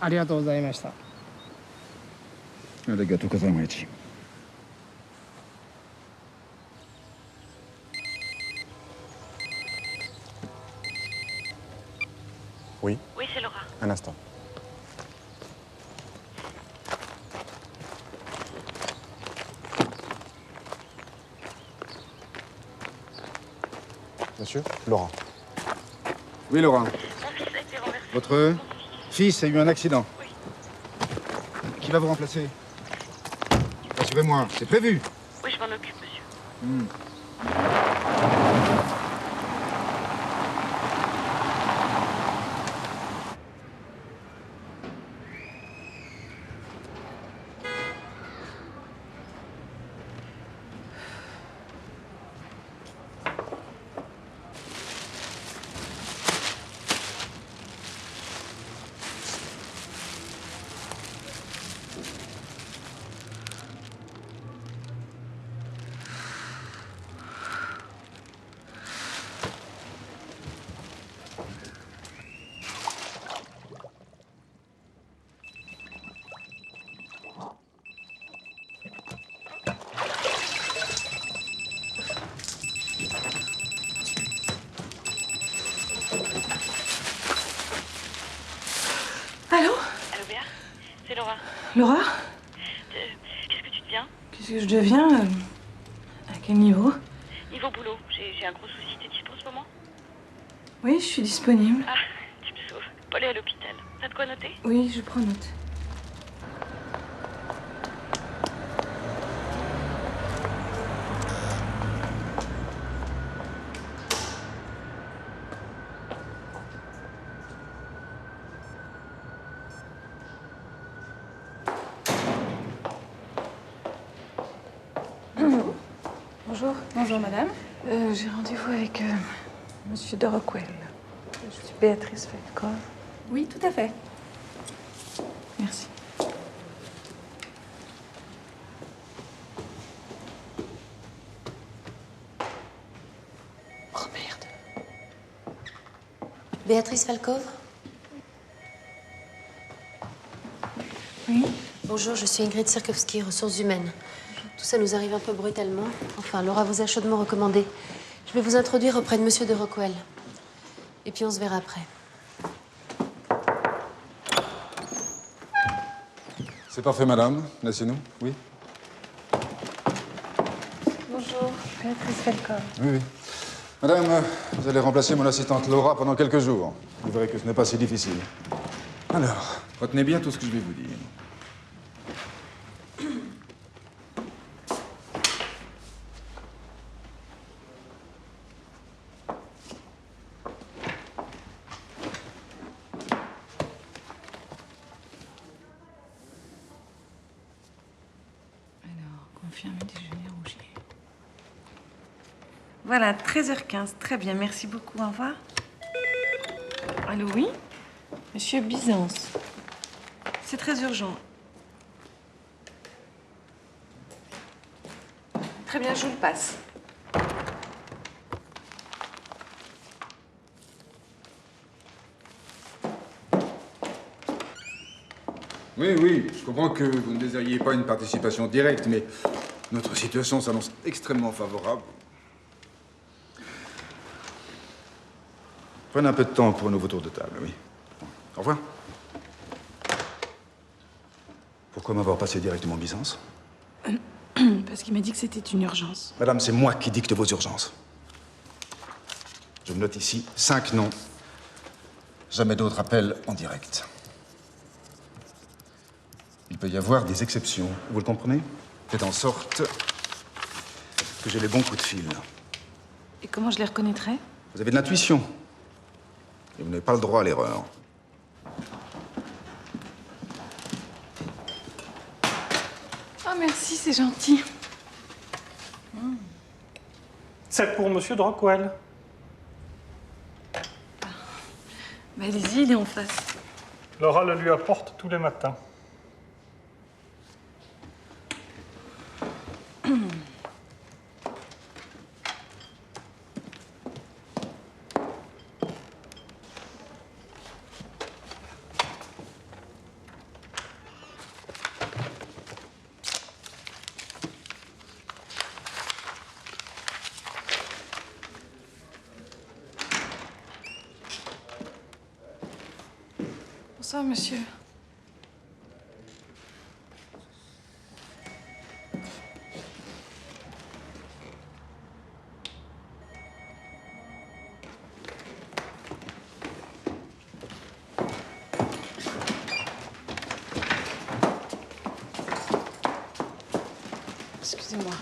ありがとうございました。ありがとうございました。Oui. Oui, c'est Laura. Un instant. Monsieur, Laurent. Oui, Laurent. Mon fils a été renversé. Votre fils a eu un accident. Oui. Qui va vous remplacer? Rassurez-moi, c'est prévu. Oui, je m'en occupe, monsieur. Allô? Allô, Béa? C'est Laura. Laura? Qu'est-ce que tu deviens? Qu'est-ce que je deviens? À quel niveau? Niveau boulot. J'ai un gros souci. T'es dispo en ce moment? Oui, je suis disponible. Ah, tu me sauves. Paul est à l'hôpital. T'as de quoi noter? Oui, je prends note. Bonjour. Bonjour madame. J'ai rendez-vous avec monsieur de Rockwell. Je suis Béatrice Feldkov. Oui, tout à fait. Merci. Oh merde. Béatrice Falkov? Oui? Bonjour, je suis Ingrid Sirkowski, ressources humaines. Tout ça nous arrive un peu brutalement. Enfin, Laura vous a chaudement recommandé. Je vais vous introduire auprès de monsieur de Rockwell. Et puis on se verra après. C'est parfait, madame. Laissez-nous. Oui. Bonjour, Béatrice Feldkov. Oui, oui. Madame, vous allez remplacer mon assistante Laura pendant quelques jours. Vous verrez que ce n'est pas si difficile. Alors, retenez bien tout ce que je vais vous dire. Alors, confirme déjeuner rougier. Voilà, 13h15. Très bien, merci beaucoup. Au revoir. Allô, oui? Monsieur Byzance. C'est très urgent. Très bien, je vous le passe. Oui, oui, je comprends que vous ne désiriez pas une participation directe, mais notre situation s'annonce extrêmement favorable. Prenez un peu de temps pour un nouveau tour de table, oui. Au revoir. Pourquoi m'avoir passé directement Byzance? Parce qu'il m'a dit que c'était une urgence. Madame, c'est moi qui dicte vos urgences. Je me note ici 5 noms. Jamais d'autres appels en direct. Il peut y avoir des exceptions, vous le comprenez? Faites en sorte que j'ai les bons coups de fil. Et comment je les reconnaîtrais? Vous avez de l'intuition. Et vous n'avez pas le droit à l'erreur. Oh, merci, c'est gentil. C'est pour Monsieur de Rockwell. Bah, allez-y, il est en face. Laura le lui apporte tous les matins. Bonsoir, monsieur. Excusez-moi.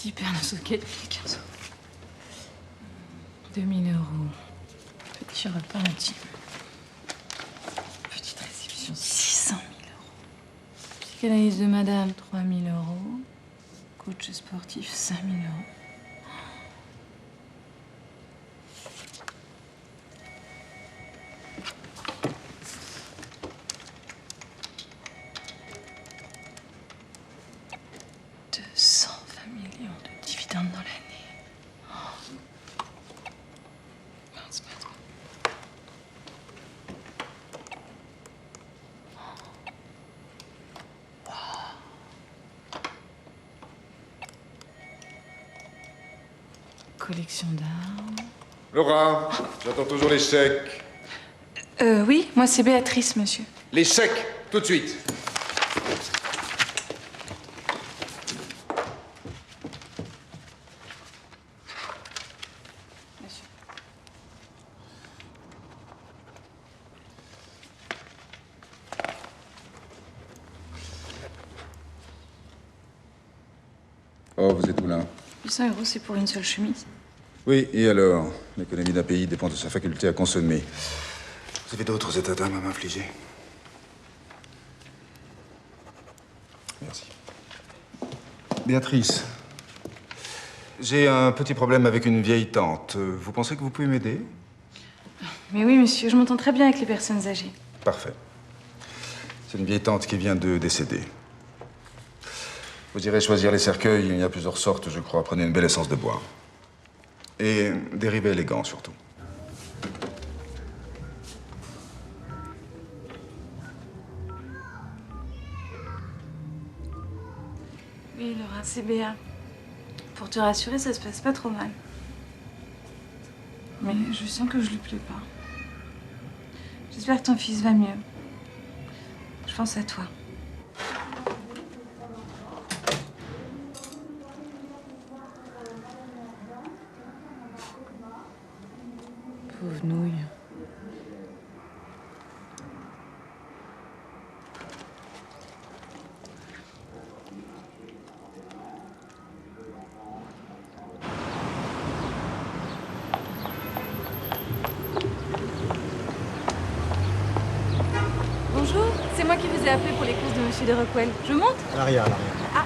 Hypernosoquet 2015. 2000 €. Petit repas intime. Petite réception 600 000 €. Psychanalyse de madame 3 000 €. Coach sportif 5 000 €. Dans l'année. Mince, pardon. Collection d'armes. Laura, j'attends toujours les chèques. Oui, moi c'est Béatrice, monsieur. Les chèques, tout de suite. Monsieur. Oh, vous êtes où, là? 800 €, c'est pour une seule chemise. Oui, et alors? L'économie d'un pays dépend de sa faculté à consommer. Vous avez d'autres états d'âme à m'infliger? Merci. Béatrice, j'ai un petit problème avec une vieille tante. Vous pensez que vous pouvez m'aider? Mais oui, monsieur, je m'entends très bien avec les personnes âgées. Parfait. C'est une vieille tante qui vient de décéder. Vous irez choisir les cercueils, il y a plusieurs sortes, je crois. Prenez une belle essence de bois. Et des rivets élégants, surtout. Oui, Laura, c'est Béa. Pour te rassurer, ça se passe pas trop mal. Mais je sens que je lui plais pas. J'espère que ton fils va mieux. Je pense à toi. Pauvre nouille. ai appelé pour les courses de Monsieur de Rockwell. Je monte? À l'arrière, à l'arrière. Ah.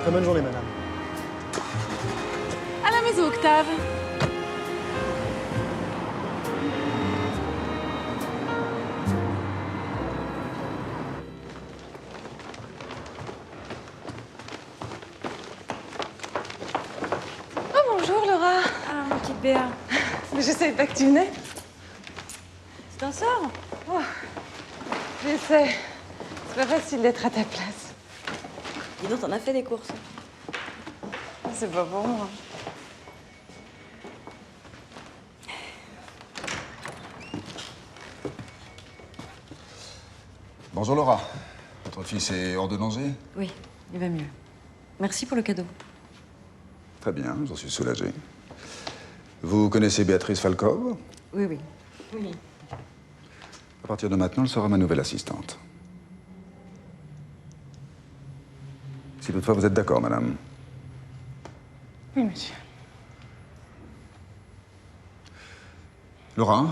Très bonne journée, madame. À la maison, Octave. Oh, bonjour, Laura. Ah, mon petit Béa. Mais je savais pas que tu venais. Tu t'en sors? Oh, j'essaie. C'est pas facile d'être à ta place. Dis donc, t'en as fait des courses. C'est pas pour moi. Bonjour Laura. Votre fils est hors de danger? Oui, il va mieux. Merci pour le cadeau. Très bien, j'en suis soulagé. Vous connaissez Béatrice Falkov? Oui, oui. Oui. À partir de maintenant, elle sera ma nouvelle assistante. Si toutefois vous êtes d'accord, madame. Oui, monsieur. Laura,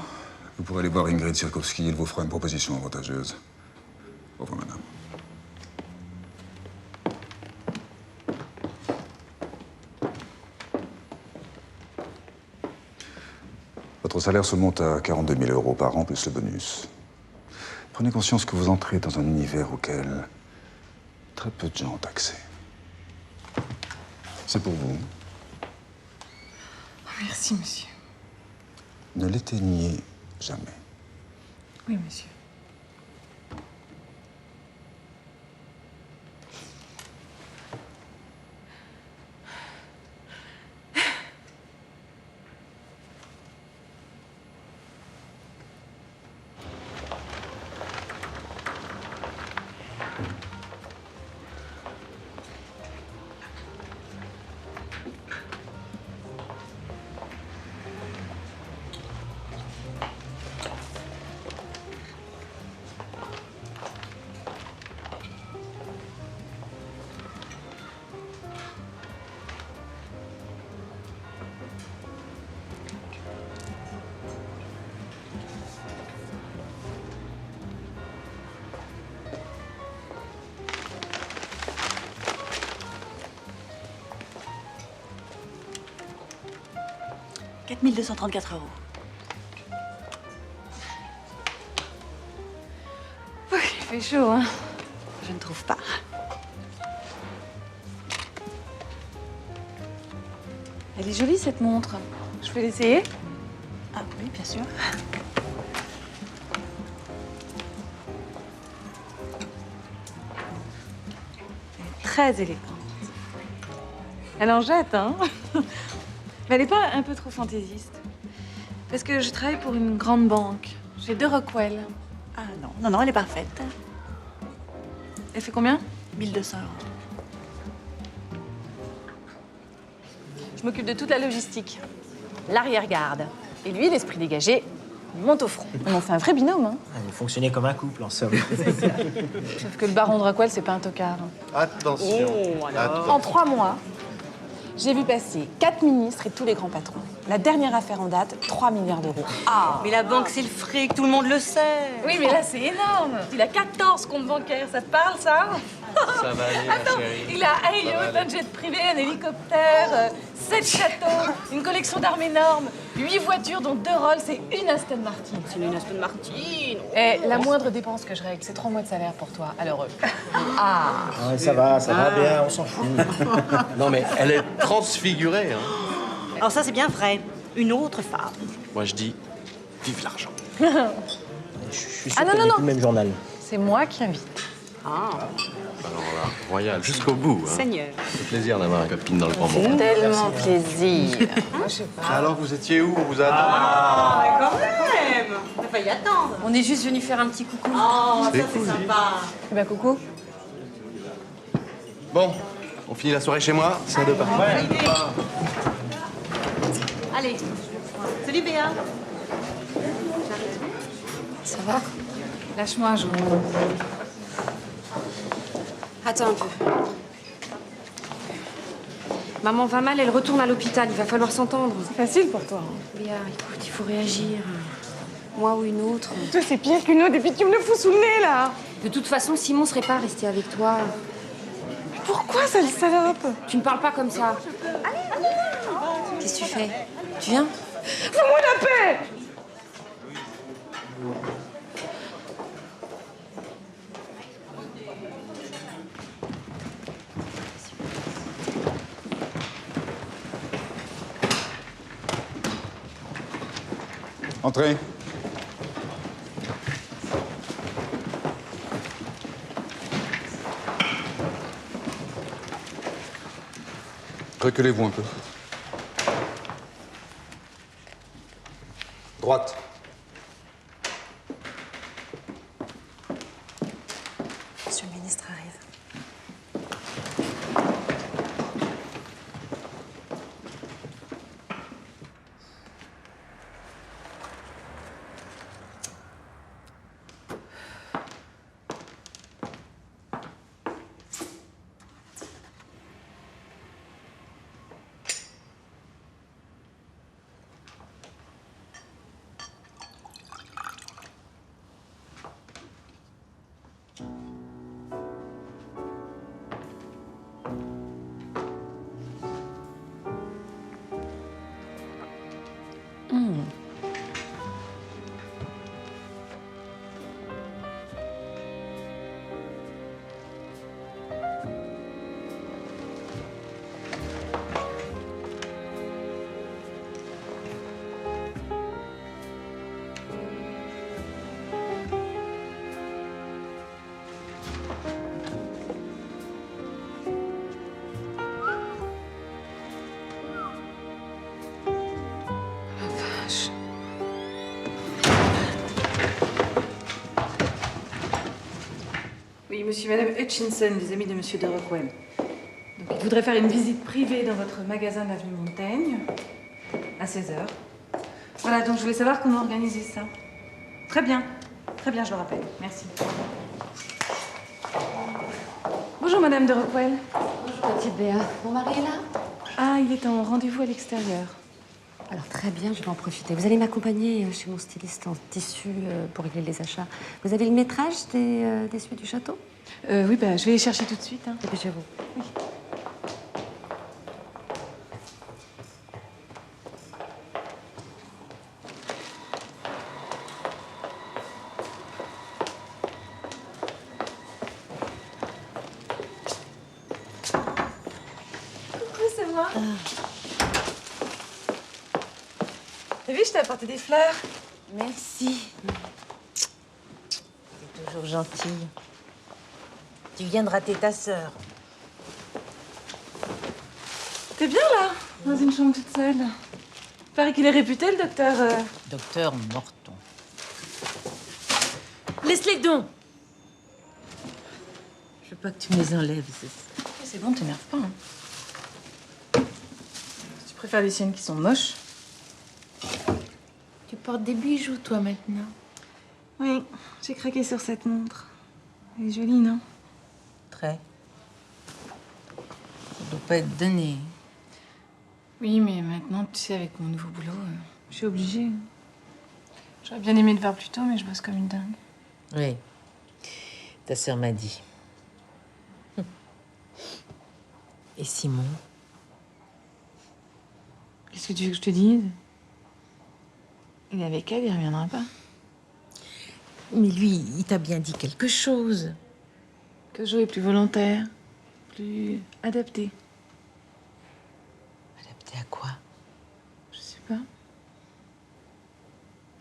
vous pourrez aller voir Ingrid Sirkowski, elle vous fera une proposition avantageuse. Au revoir, madame. Votre salaire se monte à 42 000 € par an, plus le bonus. Prenez conscience que vous entrez dans un univers auquel très peu de gens ont accès. C'est pour vous. Merci, monsieur. Ne l'éteignez jamais. Oui, monsieur. – 4 234 €. Il fait chaud, hein? Je ne trouve pas. Elle est jolie, cette montre. Je peux l'essayer? Ah oui, bien sûr. Elle est très élégante. Elle en jette, hein? Mais elle n'est pas un peu trop fantaisiste? Parce que je travaille pour une grande banque. J'ai De Rockwell. Ah non, non, non, elle est parfaite. Elle fait combien? 1 200 €. Je m'occupe de toute la logistique. L'arrière-garde. Et lui, l'esprit dégagé, il monte au front. On en fait un vrai binôme, hein? Ah, vous fonctionnez comme un couple, en somme. Sauf que le baron de Rockwell, c'est pas un tocard. Attention. En 3 mois, j'ai vu passer 4 ministres et tous les grands patrons. La dernière affaire en date, 3 milliards d'euros. Mais la banque, c'est le fric, tout le monde le sait. Oui, mais là, c'est énorme. Il a 14 comptes bancaires, ça te parle, ça? Ça va aller, ma chérie. Il a un yacht, un jet privé, un hélicoptère, 7 châteaux, une collection d'armes énormes, 8 voitures, dont 2 Rolls et une Aston Martin. C'est une Aston Martin. Et la moindre dépense que je règle, c'est 3 mois de salaire pour toi, alors Ouais, ça va bien, on s'en fout. Non, mais elle est transfigurée. Hein. Alors ça, c'est bien vrai. Une autre femme. Moi, je dis, vive l'argent. Je suis sûr Ah, non, qu'elle non, lit non. plus le même journal. c'est moi qui invite. Ah, Alors là, royal, jusqu'au bout. Hein. Seigneur. Ça fait plaisir d'avoir une copine dans le grand monde. Tellement plaisir. Moi, je sais pas. Alors, vous étiez où? On vous a attendu? Ah, quand même. On a failli attendre. On est juste venu faire un petit coucou. Oh, ça C'est c'est cool. sympa. Eh ben, coucou. Bon, on finit la soirée chez moi, c'est à deux parties. Allez. Salut Béa. Ça va? Lâche-moi un jour. Attends un peu. Maman va mal, elle retourne à l'hôpital. Il va falloir s'entendre. C'est facile pour toi. Béa, écoute, il faut réagir. Moi ou une autre. Toi, c'est pire qu'une autre, et puis tu me le fous sous le nez, là. De toute façon, Simon serait pas resté avec toi. Pourquoi, sale salope? Tu ne parles pas comme ça. Qu'est-ce que tu fais? Tu viens? Fous-moi la paix! Entrez. Reculez-vous un peu. Droite. Monsieur le ministre arrive. Oui, monsieur et madame Hutchinson, des amis de monsieur de Rockwell. Donc, il voudrait faire une visite privée dans votre magasin de l'avenue Montaigne, à 16h. Voilà, donc je voulais savoir comment organiser ça. Très bien, je le rappelle. Merci. Bonjour, madame de Rockwell. Bonjour, petite Béa. Mon mari est là? Ah, il est en rendez-vous à l'extérieur. Alors, très bien, je vais en profiter. Vous allez m'accompagner chez mon styliste en tissu pour régler les achats. Vous avez le métrage des suites du château? Oui, bah, je vais les chercher tout de suite. Hein. Dépêchez-vous. Oui. Coucou, c'est moi. T'as vu, je t'ai apporté des fleurs. Merci. T'es toujours gentille. Tu viens de rater ta sœur. T'es bien là, dans une chambre toute seule. Paraît qu'il est réputé, le docteur. Docteur Morton. Laisse-les donc. Je veux pas que tu me les enlèves. C'est bon, t'énerve pas. Hein. Tu préfères les siennes qui sont moches? Tu portes des bijoux, toi, maintenant. Oui, j'ai craqué sur cette montre. Elle est jolie, non? Très. Ça doit pas être donné. Oui, mais maintenant, tu sais, avec mon nouveau boulot, je suis obligée. J'aurais bien aimé le faire plus tôt, mais je bosse comme une dingue. Oui. Ta sœur m'a dit. Et Simon? Qu'est-ce que tu veux que je te dise? Il est avec elle, il reviendra pas. Mais lui, il t'a bien dit quelque chose. Que Jo est plus volontaire, plus adapté. Adapté à quoi? Je sais pas.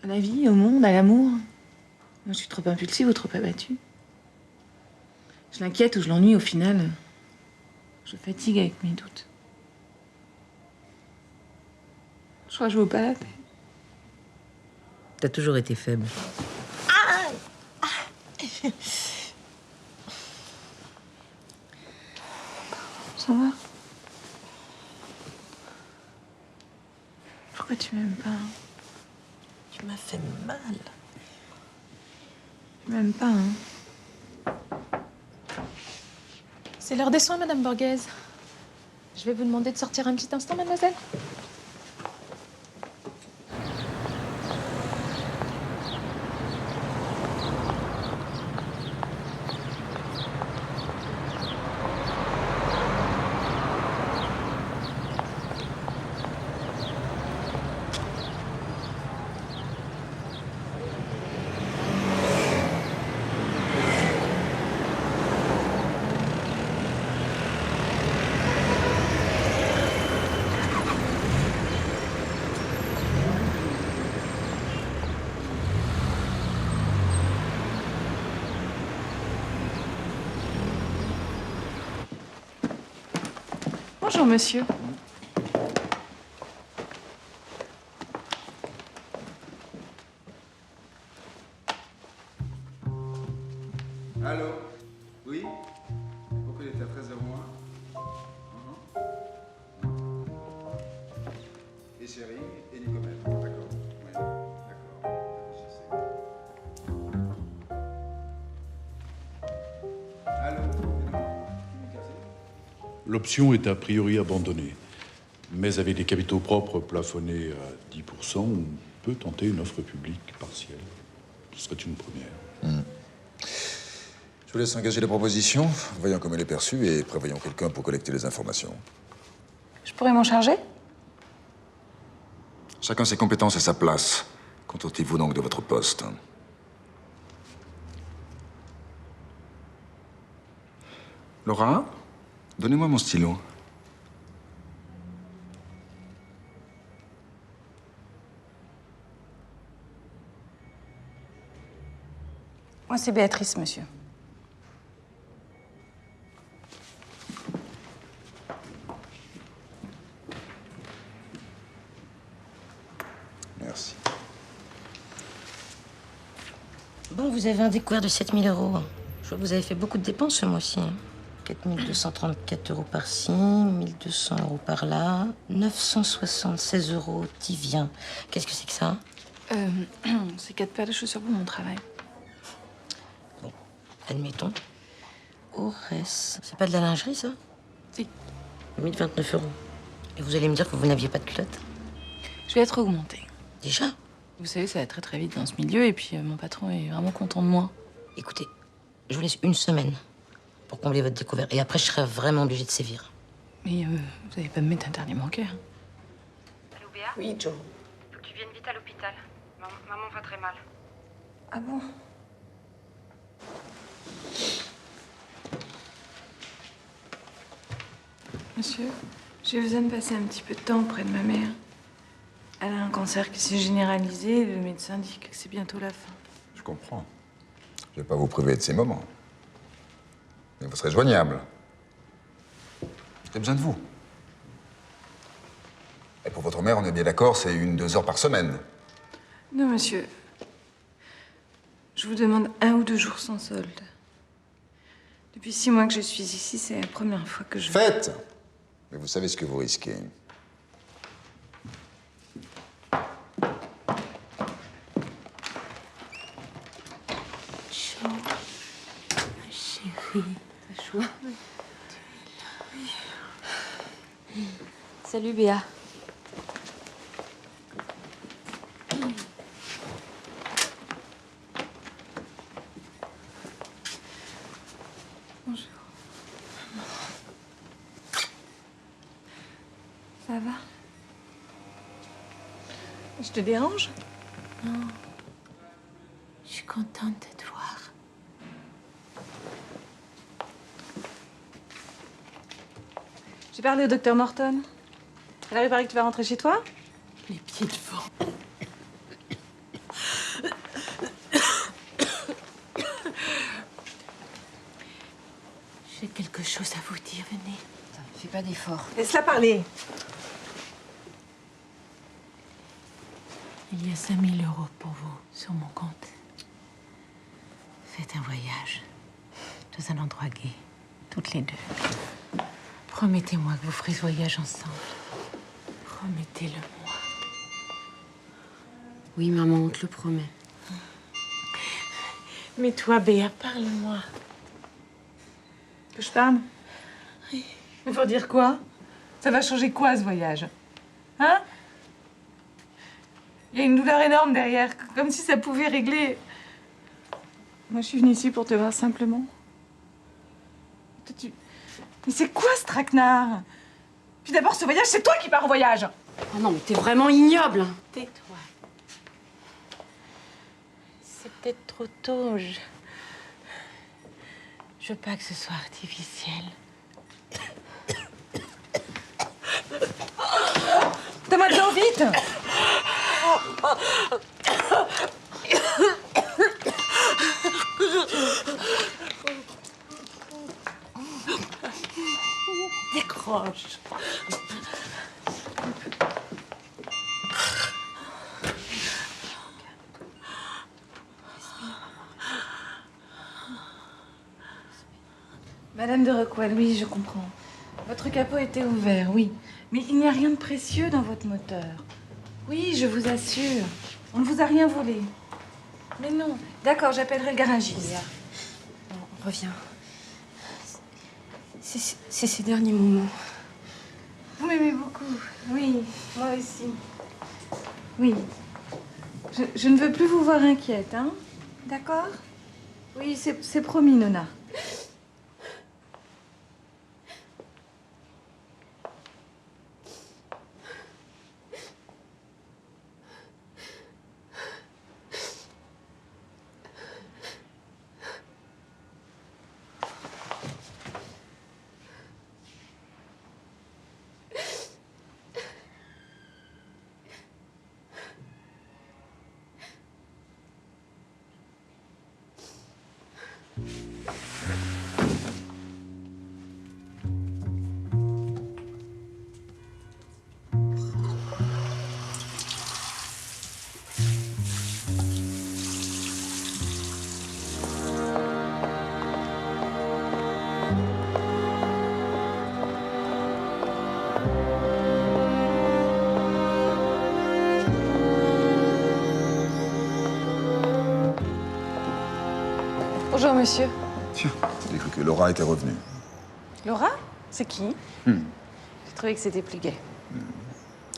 À la vie, au monde, à l'amour. Moi, je suis trop impulsive ou trop abattue. Je l'inquiète ou je l'ennuie au final. Je fatigue avec mes doutes. Je crois que je vaux pas la peine. T'as toujours été faible. Ça va? Pourquoi tu m'aimes pas? Tu m'as fait mal. Tu m'aimes pas, hein? C'est l'heure des soins, Madame Borghese. Je vais vous demander de sortir un petit instant, mademoiselle. Bonjour, monsieur. Allô? Oui? Propriétaire 1301? Et Chéri et Nicomètre. D'accord. Oui. D'accord. Réfléchissez. Allô? L'option est a priori abandonnée. Mais avec des capitaux propres plafonnés à 10%, on peut tenter une offre publique partielle. Ce serait une première. Je vous laisse engager les propositions, voyons comment elle est perçue et prévoyons quelqu'un pour collecter les informations. Je pourrais m'en charger? Chacun ses compétences et sa place. Contentez-vous donc de votre poste. Laura, donnez-moi mon stylo. Moi, c'est Béatrice, monsieur. Merci. Bon, vous avez un découvert de 7 000 €. Je vois que vous avez fait beaucoup de dépenses ce mois-ci. 4 234 € par-ci, 1 200 € par-là, 976 € t'y viens. Qu'est-ce que c'est que ça? C'est 4 paires de chaussures pour mon travail. Bon, admettons. Aurès. C'est pas de la lingerie, ça? Si. 1029 €. Et vous allez me dire que vous n'aviez pas de culotte? Je vais être augmentée. Déjà? Vous savez, ça va très très vite dans ce milieu et puis mon patron est vraiment content de moi. Écoutez, je vous laisse 1 semaine pour combler votre découvert. Et après, je serai vraiment obligée de sévir. Mais vous allez pas me mettre un dernier manqueur. Allô, Béa? Oui, Joe. Faut que tu viennes vite à l'hôpital. Maman va très mal. Ah bon? Monsieur, j'ai besoin de passer un petit peu de temps auprès de ma mère. Elle a un cancer qui s'est généralisé. Le médecin dit que c'est bientôt la fin. Je comprends. Je ne vais pas vous priver de ces moments. Mais vous serez joignable. J'ai besoin de vous. Et pour votre mère, on est bien d'accord, c'est 1-2 heures par semaine. Non, monsieur. Je vous demande 1 ou 2 jours sans solde. Depuis 6 mois que je suis ici, c'est la première fois que je... Faites! Mais vous savez ce que vous risquez. Chaud. Ma chérie. T'as chaud? Oui. Salut, Béa. Bonjour. Ça va? Je te dérange? Non. Je suis contente de te voir. J'ai parlé au docteur Norton. Alors, il paraît que tu vas rentrer chez toi? Les pieds devant. J'ai quelque chose à vous dire, venez. Fais pas d'effort. Laisse-la parler. Il y a 5 000 € pour vous sur mon compte. Faites un voyage dans un endroit gai, toutes les deux. Promettez-moi que vous ferez ce voyage ensemble. Promettez-le-moi. Oui, maman, on te le promet. Mais toi, Béa, parle-moi. Que je parle? Oui. Mais pour dire quoi? Ça va changer quoi, ce voyage? Hein? Il y a une douleur énorme derrière, comme si ça pouvait régler... Moi, je suis venue ici pour te voir simplement. Mais c'est quoi, ce traquenard? Puis d'abord, ce voyage, c'est toi qui pars en voyage! Oh non, mais t'es vraiment ignoble. Tais-toi. C'est peut-être trop tôt. Je veux pas que ce soit artificiel. Donne-moi de l'eau, vite! Décroche. Madame de Rockwell, oui, je comprends. Votre capot était ouvert, oui. Mais il n'y a rien de précieux dans votre moteur. Oui, je vous assure. On ne vous a rien volé. Mais non. D'accord, j'appellerai le garagiste. On revient. C'est ces derniers moments. Vous m'aimez beaucoup. Oui, moi aussi. Oui. Je ne veux plus vous voir inquiète, hein? D'accord? Oui, c'est promis, Nona. Bonjour, monsieur. Tiens, j'ai cru que Laura était revenue. Laura? C'est qui? J'ai trouvé que c'était plus gai.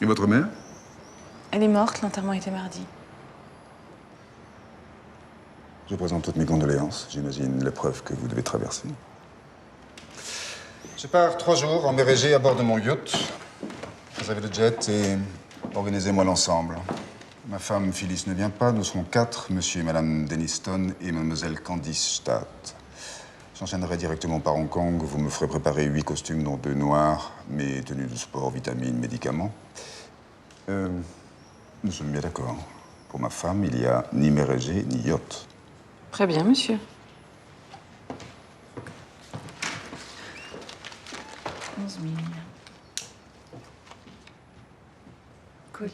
Et votre mère? Elle est morte, l'enterrement était mardi. Je présente toutes mes condoléances. J'imagine l'épreuve que vous devez traverser. Je pars 3 jours en mer Égée à bord de mon yacht. Réservez le jet et organisez-moi l'ensemble. Ma femme Phyllis ne vient pas. Nous serons 4, monsieur et madame Denniston et mademoiselle Candice Stadt. J'enchaînerai directement par Hong Kong. Vous me ferez préparer 8 costumes, dont 2 noirs, mes tenues de sport, vitamines, médicaments. Nous sommes bien d'accord. Pour ma femme, il n'y a ni mer Égée, ni yacht. Très bien, monsieur. 11 000. Collier.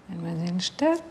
Mademoiselle Stadt.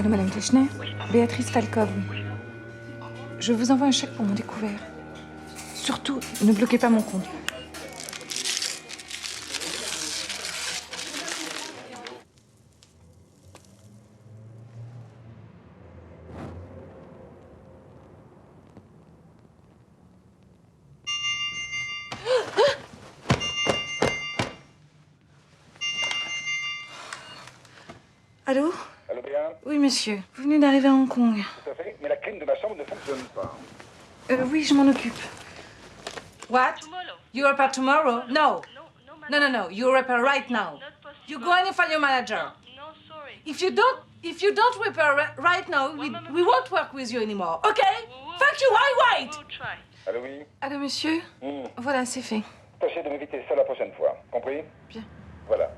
Allô, Madame Teschner? Béatrice Falkov. Je vous envoie un chèque pour mon découvert. Surtout, ne bloquez pas mon compte. Allô? Allô, Béa? Oui, monsieur. Vous venez d'arriver à Hong Kong. Tout à fait, mais la clim de ma chambre ne fonctionne pas. Oui, je m'en occupe. What? You repare tomorrow? No. No. You repare right now. You go and find your manager. If you don't repair right now, we won't work with you anymore. Okay? Fuck you. I wait. Allô, oui? Allô, monsieur? Voilà, c'est fait. Tâchez de m'éviter ça la prochaine fois. Compris? Bien. Voilà.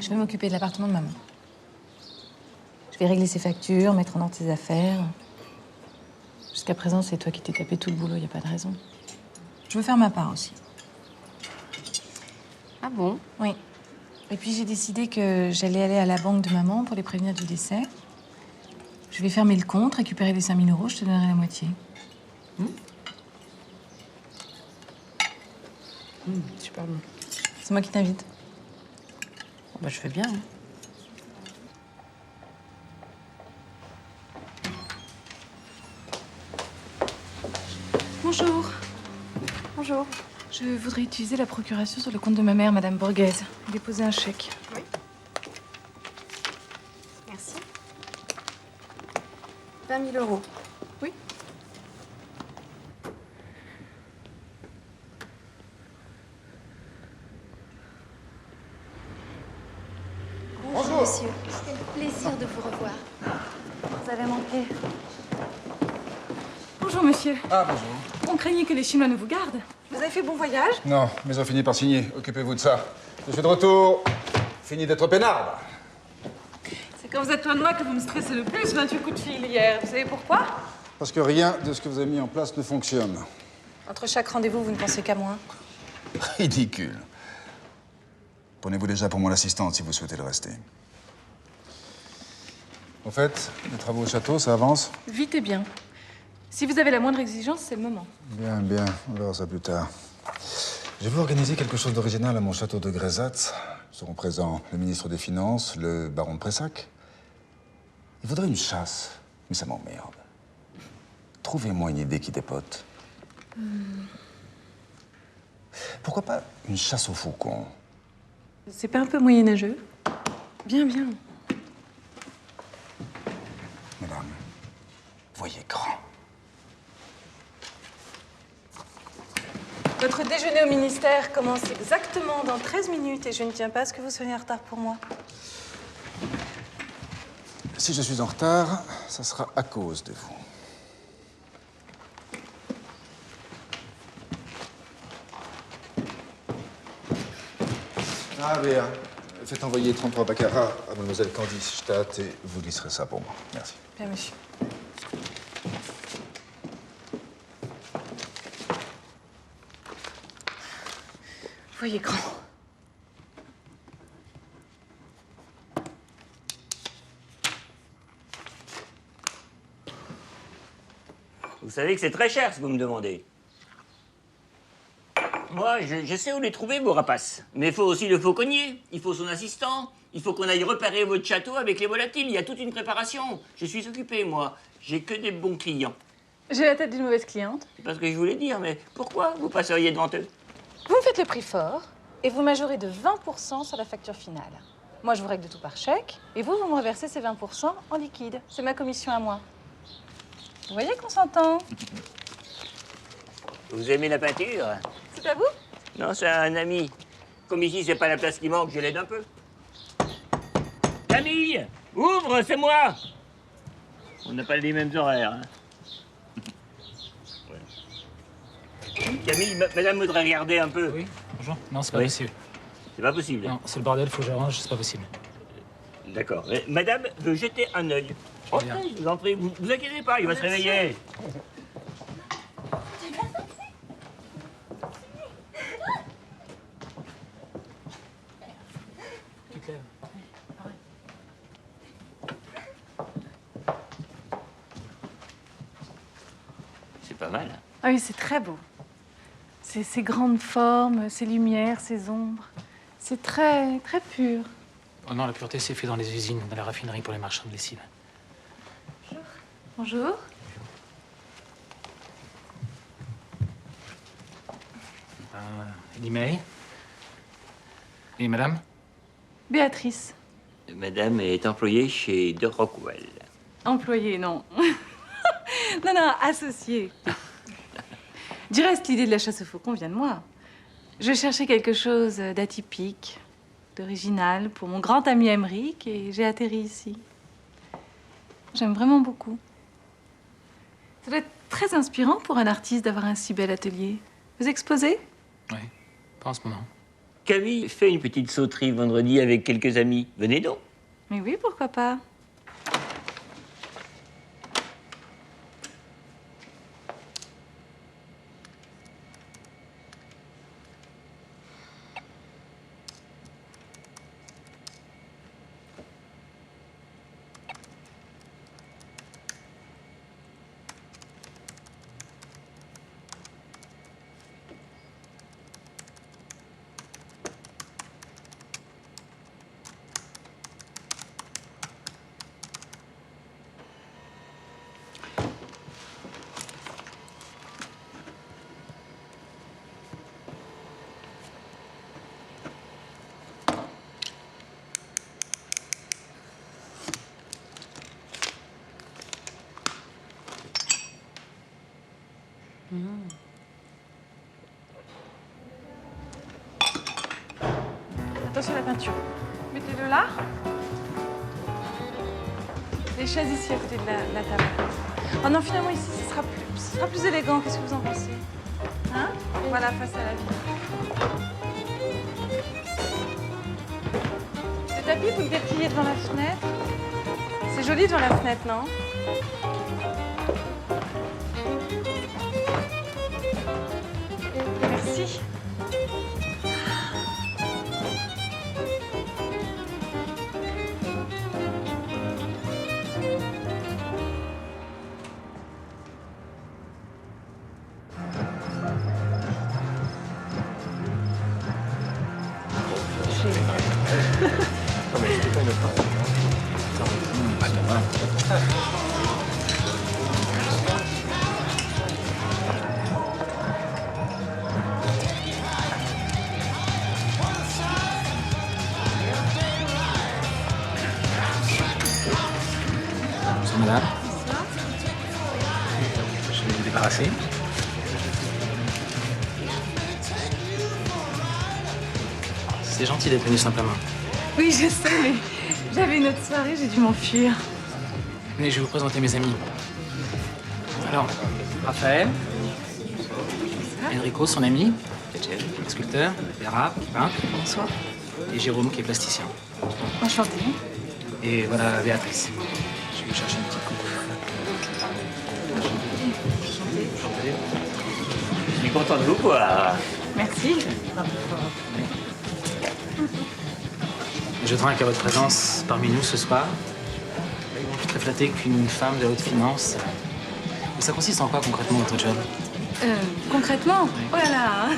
Je vais m'occuper de l'appartement de maman. Je vais régler ses factures, mettre en ordre ses affaires. Jusqu'à présent, c'est toi qui t'es tapé tout le boulot, il n'y a pas de raison. Je veux faire ma part aussi. Ah bon? Oui. Et puis j'ai décidé que j'allais aller à la banque de maman pour les prévenir du décès. Je vais fermer le compte, récupérer les 5 000 euros, je te donnerai la moitié. Super bon. C'est moi qui t'invite. Bah, je fais bien. Hein. Bonjour. Bonjour. Je voudrais utiliser la procuration sur le compte de ma mère, Madame Borghese. Déposer un chèque. Oui. Merci. 20 000 euros. Oui. Bonjour, monsieur. Quel plaisir de vous revoir. Vous avez manqué. Bonjour, monsieur. Ah, bonjour. On craignait que les Chinois ne vous gardent. Vous avez fait bon voyage? Non, mais ils ont fini par signer. Occupez-vous de ça. Je suis de retour. Fini d'être peinard. C'est quand vous êtes loin de moi que vous me stressez le plus, 28 coups de fil hier. Vous savez pourquoi? Parce que rien de ce que vous avez mis en place ne fonctionne. Entre chaque rendez-vous, vous ne pensez qu'à moi. Ridicule. Prenez-vous déjà pour mon assistante si vous souhaitez le rester. Au fait, les travaux au château, ça avance? Vite et bien. Si vous avez la moindre exigence, c'est le moment. Bien, on verra ça plus tard. Je veux organiser quelque chose d'original à mon château de Grézatz. Seront présents le ministre des Finances, le baron de Pressac. Il faudrait une chasse, mais ça m'emmerde. Trouvez-moi une idée qui dépote. Pourquoi pas une chasse au faucon? C'est pas un peu moyenâgeux? Bien. Mesdames, voyez grand. Votre déjeuner au ministère commence exactement dans 13 minutes et je ne tiens pas à ce que vous soyez en retard pour moi. Si je suis en retard, ça sera à cause de vous. Ah, Béa, faites envoyer 33 baccarat à mademoiselle Candice Stadt et vous glisserez ça pour moi. Merci. Bien, monsieur. Voyez grand. Vous savez que c'est très cher ce que vous me demandez. Moi, je sais où les trouver, vos rapaces. Mais il faut aussi le fauconnier, il faut son assistant, il faut qu'on aille repérer votre château avec les volatiles. Il y a toute une préparation. Je suis occupé, moi. J'ai que des bons clients. J'ai la tête d'une mauvaise cliente. C'est pas ce que je voulais dire, mais pourquoi vous passeriez devant eux? Vous me faites le prix fort et vous majorez de 20% sur la facture finale. Moi, je vous règle tout par chèque et vous me reversez ces 20% en liquide. C'est ma commission à moi. Vous voyez qu'on s'entend? Vous aimez la peinture? C'est à vous? Non, c'est un ami. Comme ici, c'est pas la place qui manque, je l'aide un peu. Camille, ouvre, c'est moi. On n'a pas les mêmes horaires. Hein. Ouais. Camille, madame voudrait regarder un peu. Oui, bonjour. Non, c'est pas possible. C'est pas possible. Non, c'est le bordel, faut que j'arrange, c'est pas possible. D'accord. Madame veut jeter un œil. Oh, je vous en prie, vous inquiétez pas, il va se réveiller. C'est pas mal. Ah oui, c'est très beau. Ces grandes formes, ces lumières, ces ombres. C'est très, très pur. Oh non, la pureté, c'est fait dans les usines, dans la raffinerie pour les marchands de lessive. Bonjour. Limay. Et madame? Béatrice. Madame est employée chez De Rockwell. Employée, non. Non, non, associée. Du reste, l'idée de la chasse au faucon vient de moi. Je cherchais quelque chose d'atypique, d'original pour mon grand ami Emeric et j'ai atterri ici. J'aime vraiment beaucoup. Ça doit être très inspirant pour un artiste d'avoir un si bel atelier. Vous exposez? Oui, pas en ce moment. Camille fait une petite sauterie vendredi avec quelques amis. Venez donc. Mais oui, pourquoi pas? Attention à la peinture. Mettez-le là. Les chaises ici à côté de la table. Oh non, finalement ici, ce sera plus élégant. Qu'est-ce que vous en pensez? Hein? Voilà, face à la vie. Le tapis, vous le dépliez devant la fenêtre. C'est joli devant la fenêtre, non? Merci. Bonsoir, madame. Je vais vous débarrasser. C'est gentil d'être venu simplement. Oui, je sais, mais j'avais une autre soirée, j'ai dû m'enfuir. Venez, je vais vous présenter mes amis. Alors, Raphaël, Enrico, son ami, sculpteur, Vera, qui peint. Bonsoir. Et Jérôme, qui est plasticien. Enchantée. Et voilà Béatrice. Je vais vous chercher une petite coupe. Enchantée. Je suis content de vous voir. Merci. Je trinque à votre présence parmi nous ce soir. Je suis très flatté qu'une femme de haute finance. Mais ça consiste en quoi concrètement votre job? Concrètement? Oh là là.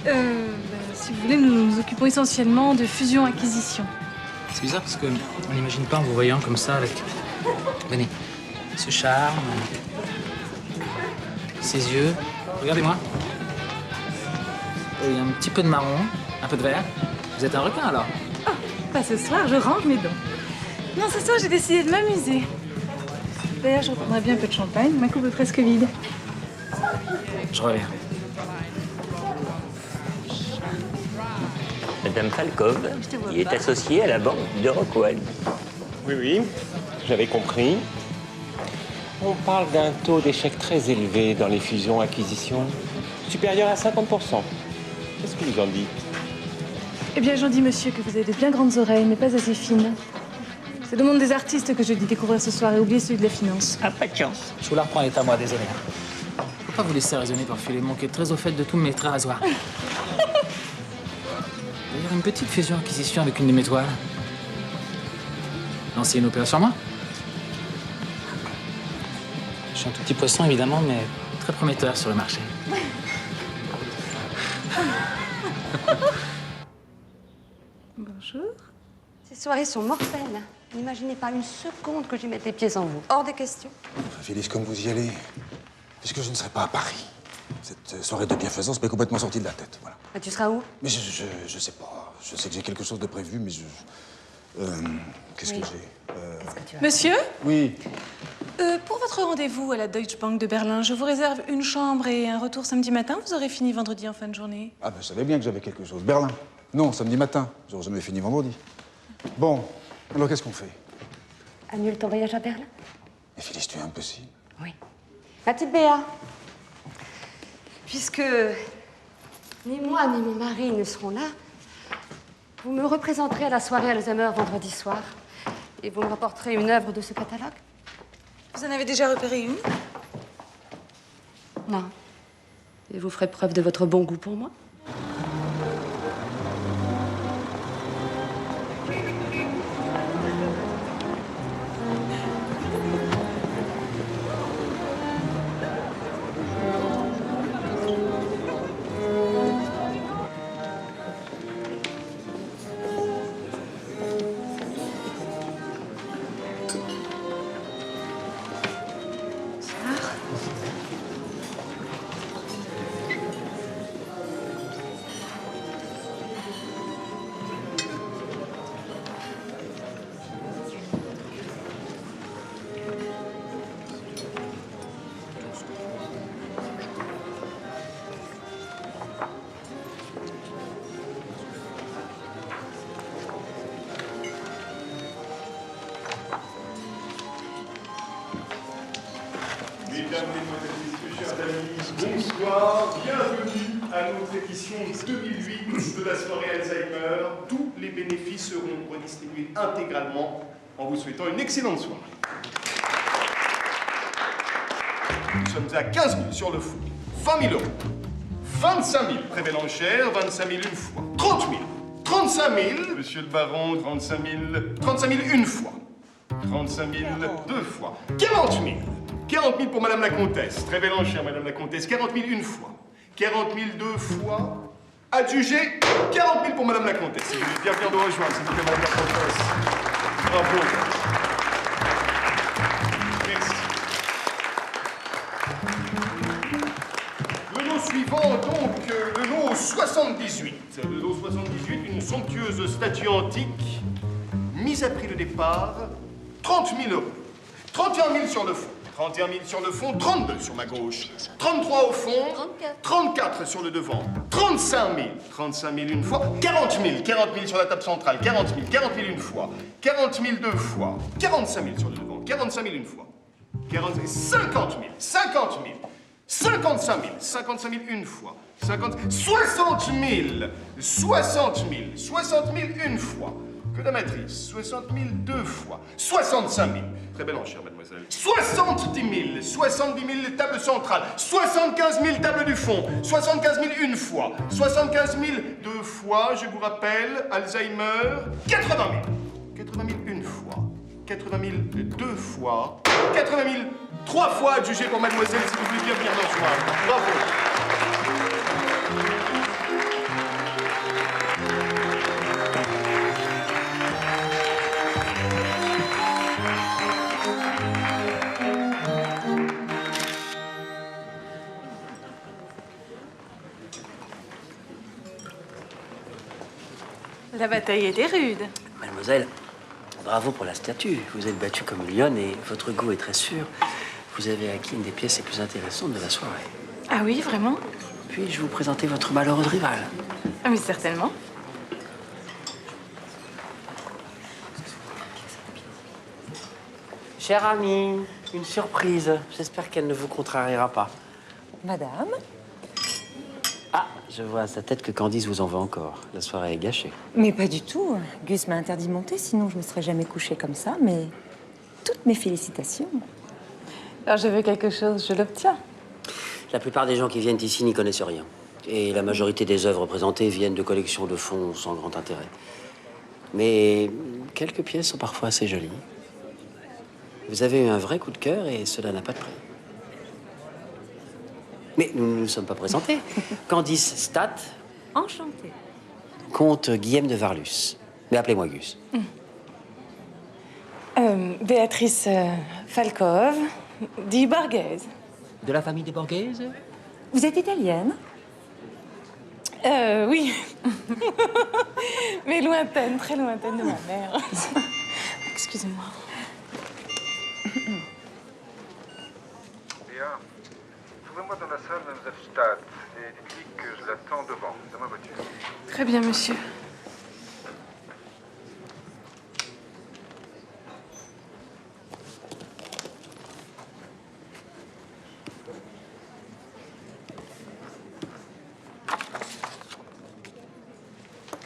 Si vous voulez, nous nous occupons essentiellement de fusion-acquisition. C'est bizarre parce qu'on n'imagine pas en vous voyant comme ça avec... Venez. Ce charme, ses yeux. Regardez-moi. Il y a un petit peu de marron, un peu de vert. Vous êtes un requin alors? Oh, pas ce soir, je range mes dents. Non, ce soir, j'ai décidé de m'amuser. D'ailleurs, je reprendrai bien un peu de champagne. Ma coupe est presque vide. Je reviens. Madame Falkov, qui est associée à la banque de Rockwell. Oui, j'avais compris. On parle d'un taux d'échec très élevé dans les fusions-acquisitions, supérieur à 50%. Qu'est-ce que vous en dites? Eh bien, j'en dis, monsieur, que vous avez de bien grandes oreilles, mais pas assez fines. C'est le monde des artistes que je dis découvrir ce soir et oublier celui de la finance. Ah, pas de chance. Je vous la reprends, elle est à moi, désolé. Faut pas vous laisser raisonner par filer mon qui est très au fait de tous mes traits rasoirs. D'ailleurs, une petite fusion-acquisition avec une de mes toiles. Lancer une opération sur moi. Je suis un tout petit poisson, évidemment, mais très prometteur sur le marché. Bonjour. Ces soirées sont mortelles. N'imaginez pas une seconde que j'y mette les pieds en vous. Hors des questions. Félix, comme vous y allez, puisque je ne serai pas à Paris, cette soirée de bienfaisance m'est complètement sortie de la tête, voilà. Et tu seras où? Mais je sais pas. Je sais que j'ai quelque chose de prévu, mais qu'est-ce que j'ai Monsieur? Oui. Pour votre rendez-vous à la Deutsche Bank de Berlin, je vous réserve une chambre et un retour samedi matin. Vous aurez fini vendredi en fin de journée. Ah ben, je savais bien que j'avais quelque chose. Berlin. Non, samedi matin. J'aurais jamais fini vendredi. Bon, alors qu'est-ce qu'on fait? Annule ton voyage à Berlin? Mais Félix, tu es impossible. Oui. Ma petite Béa, puisque ni moi ni mon mari ne serons là, vous me représenterez à la soirée Alzheimer vendredi soir et vous me rapporterez une œuvre de ce catalogue? Vous en avez déjà repéré une? Non. Et vous ferez preuve de votre bon goût pour moi? Mesdames, Mesdemoiselles, chers amis, bonsoir, bienvenue à notre édition 2008 de la soirée Alzheimer. Tous les bénéfices seront redistribués intégralement en vous souhaitant une excellente soirée. Nous sommes à 15 000 sur le fond, 20 000 euros, 25 000, très belle enchère, 25 000 une fois, 30 000, 35 000, monsieur le baron, 35 000 une fois, 35 000 deux fois, 40 000. 40 000 pour madame la comtesse. Très belle enchère, madame la comtesse. 40 000 une fois. 40 000 deux fois. Adjugé. 40 000 pour madame la comtesse. Si vous voulez bien venir nous rejoindre, s'il vous plaît, madame la comtesse. Bravo. Merci. Le lot suivant, donc, le lot 78. Le lot 78, une somptueuse statue antique, mise à prix de départ, 30 000 euros. 31 000 sur le fond. 31 000 sur le fond, 32 sur ma gauche, 33 au fond, 34 sur le devant, 35 000 une fois, 40 000 sur la table centrale, 40 000 une fois, 40 000 deux fois, 45 000 sur le devant, 45 000 une fois, 50 000, 55 000 une fois, 60 000 une fois. Que la matrice, 60 000 deux fois, 65 000. Très belle enchère, mademoiselle. 70 000 table centrale, 75 000 table du fond, 75 000 une fois, 75 000 deux fois, je vous rappelle, Alzheimer, 80 000. 80 000 une fois, 80 000 deux fois, 80 000 trois fois adjugé pour mademoiselle, si vous voulez bien venir nous rejoindre. Bravo. La bataille était rude. Mademoiselle, bravo pour la statue. Vous êtes battue comme une lionne et votre goût est très sûr. Vous avez acquis une des pièces les plus intéressantes de la soirée. Ah oui, vraiment? Puis-je vous présenter votre malheureuse rivale? Ah oui, certainement. Chère amie, une surprise. J'espère qu'elle ne vous contrariera pas. Madame? Ah, je vois à sa tête que Candice vous en veut encore. La soirée est gâchée. Mais pas du tout. Gus m'a interdit de monter, sinon je me serais jamais couchée comme ça, mais toutes mes félicitations. Alors je veux quelque chose, je l'obtiens. La plupart des gens qui viennent ici n'y connaissent rien. Et la majorité des œuvres présentées viennent de collections de fonds sans grand intérêt. Mais quelques pièces sont parfois assez jolies. Vous avez eu un vrai coup de cœur et cela n'a pas de prix. Mais nous ne nous sommes pas présentés. Candice Stat. Enchantée. Comte Guillaume de Varlus. Mais appelez-moi Gus. Béatrice Falkov, dit Borghese. De la famille des Borghese? Vous êtes italienne? Oui. Mais lointaine, très lointaine de ma mère. Excusez-moi. Bien. Trouvez-moi dans la salle Mademoiselle Stadt et dites-lui que je l'attends devant, dans ma voiture. Très bien, monsieur.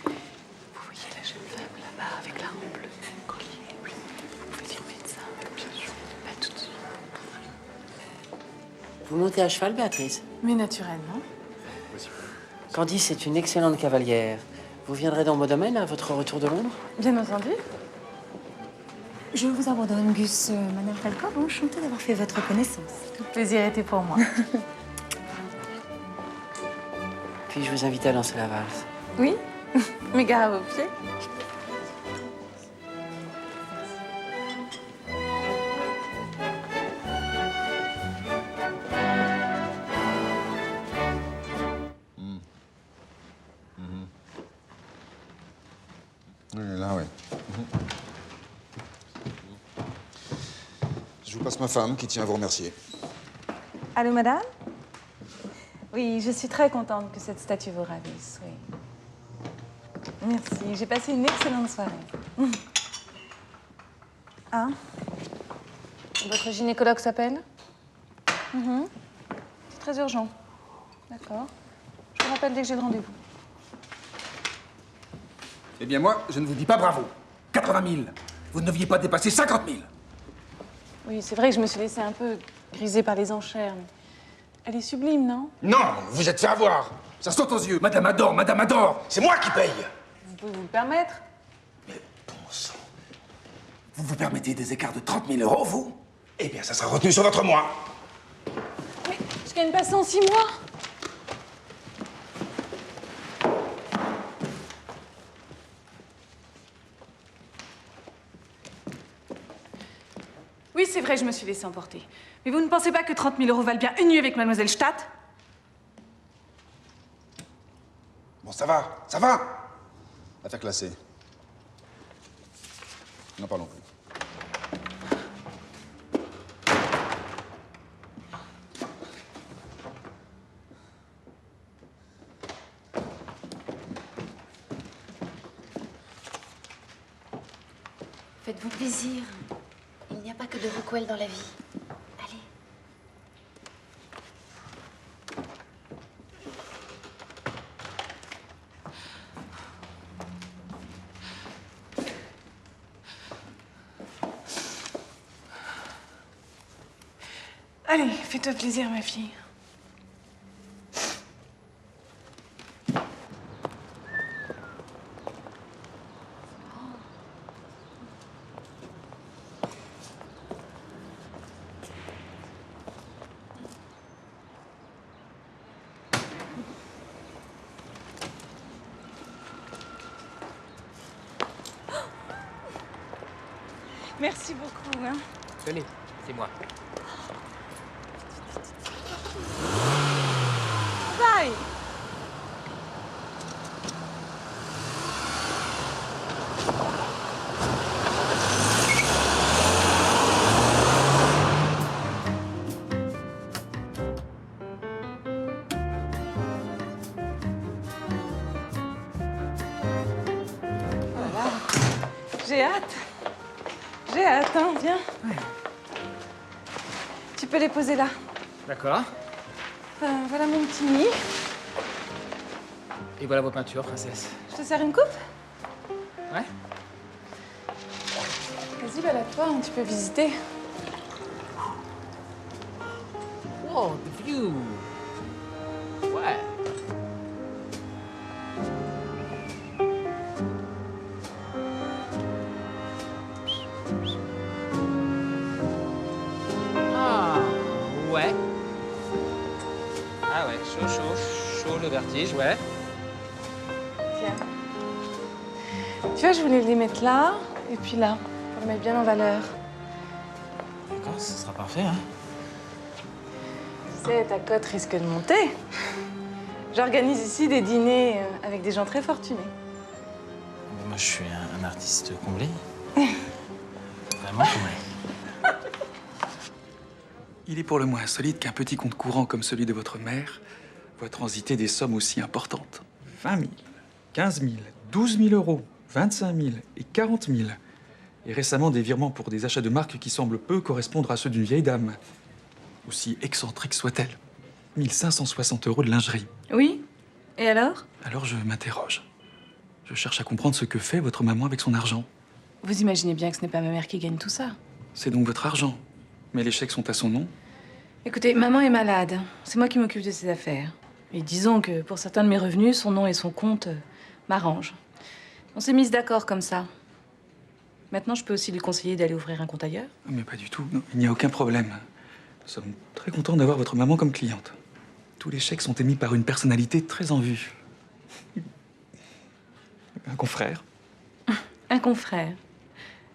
Vous voyez la jeune femme là-bas avec la robe bleue, collier, oui. Vous pouvez dire médecin, bien sûr. Pas tout de suite. Vous montez à cheval, Béatrice? Mais naturellement. Candice est une excellente cavalière. Vous viendrez dans mon domaine à votre retour de Londres? Bien entendu. Je vous abandonne, Gus. Madame Falkov, enchantée d'avoir fait votre connaissance. Tout le plaisir était pour moi. Puis-je vous inviter à danser la valse? Oui. Mais gare à vos pieds. Oui, là, oui. Je vous passe ma femme qui tient à vous remercier. Allô, madame? Oui, je suis très contente que cette statue vous ravisse, oui. Merci, j'ai passé une excellente soirée. Ah? Votre gynécologue s'appelle? C'est très urgent. D'accord. Je vous rappelle dès que j'ai le rendez-vous. Eh bien, moi, je ne vous dis pas bravo. 80 000. Vous ne deviez pas dépasser 50 000. Oui, c'est vrai que je me suis laissée un peu griser par les enchères, mais elle est sublime, non? Non, vous êtes fait avoir. Ça saute aux yeux. Madame adore, madame adore. C'est moi qui paye. Vous pouvez vous le permettre? Vous vous permettez des écarts de 30 000 euros, vous? Eh bien, ça sera retenu sur votre mois. Mais je gagne pas 106 mois. Oui, c'est vrai, je me suis laissée emporter. Mais vous ne pensez pas que 30 000 euros valent bien une nuit avec Mademoiselle Stadt? Bon, ça va, ça va. Affaire classée. N'en parlons plus. Faites-vous plaisir. Il n'y a pas que de Rockwell dans la vie. Allez. Allez, fais-toi plaisir, ma fille. Merci beaucoup, hein. Tenez, c'est moi. Bye. J'ai hâte. J'ai hâte, hein, viens. Ouais. Tu peux les poser là. D'accord. Voilà mon petit nid. Et voilà vos peintures, princesse. Je te sers une coupe? Ouais. Vas-y, balade-toi, hein, tu peux visiter. Wow, the view. Ouais. Ah, ouais. Ah ouais, chaud, le vertige, ouais. Tiens. Tu vois, je voulais les mettre là, et puis là, pour les mettre bien en valeur. D'accord, ce sera parfait, hein. Tu sais, ta cote risque de monter. J'organise ici des dîners avec des gens très fortunés. Moi, je suis un artiste comblé. Vraiment comblé. Il est pour le moins insolite qu'un petit compte courant comme celui de votre mère voit transiter des sommes aussi importantes. 20 000, 15 000, 12 000 euros, 25 000 et 40 000. Et récemment, des virements pour des achats de marques qui semblent peu correspondre à ceux d'une vieille dame. Aussi excentrique soit-elle. 1 560 euros de lingerie. Oui? Et alors? Alors je m'interroge. Je cherche à comprendre ce que fait votre maman avec son argent. Vous imaginez bien que ce n'est pas ma mère qui gagne tout ça. C'est donc votre argent. Mais les chèques sont à son nom. Écoutez, maman est malade. C'est moi qui m'occupe de ses affaires. Et disons que pour certains de mes revenus, son nom et son compte m'arrangent. On s'est mis d'accord comme ça. Maintenant, je peux aussi lui conseiller d'aller ouvrir un compte ailleurs. Mais pas du tout. Non, il n'y a aucun problème. Nous sommes très contents d'avoir votre maman comme cliente. Tous les chèques sont émis par une personnalité très en vue. Un confrère. Un confrère.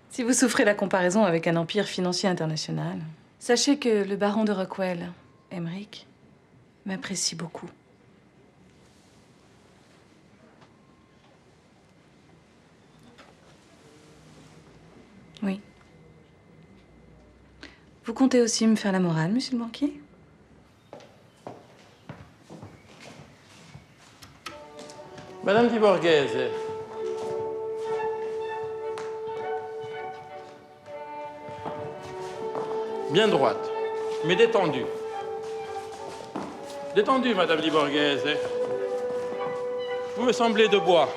Si vous souffrez la comparaison avec un empire financier international, sachez que le baron de Rockwell, Emmerich, m'apprécie beaucoup. Oui. Vous comptez aussi me faire la morale, monsieur le banquier? Madame Di Borghese. Bien droite, mais détendue. Détendue, Madame Di Borghese. Vous me semblez de bois.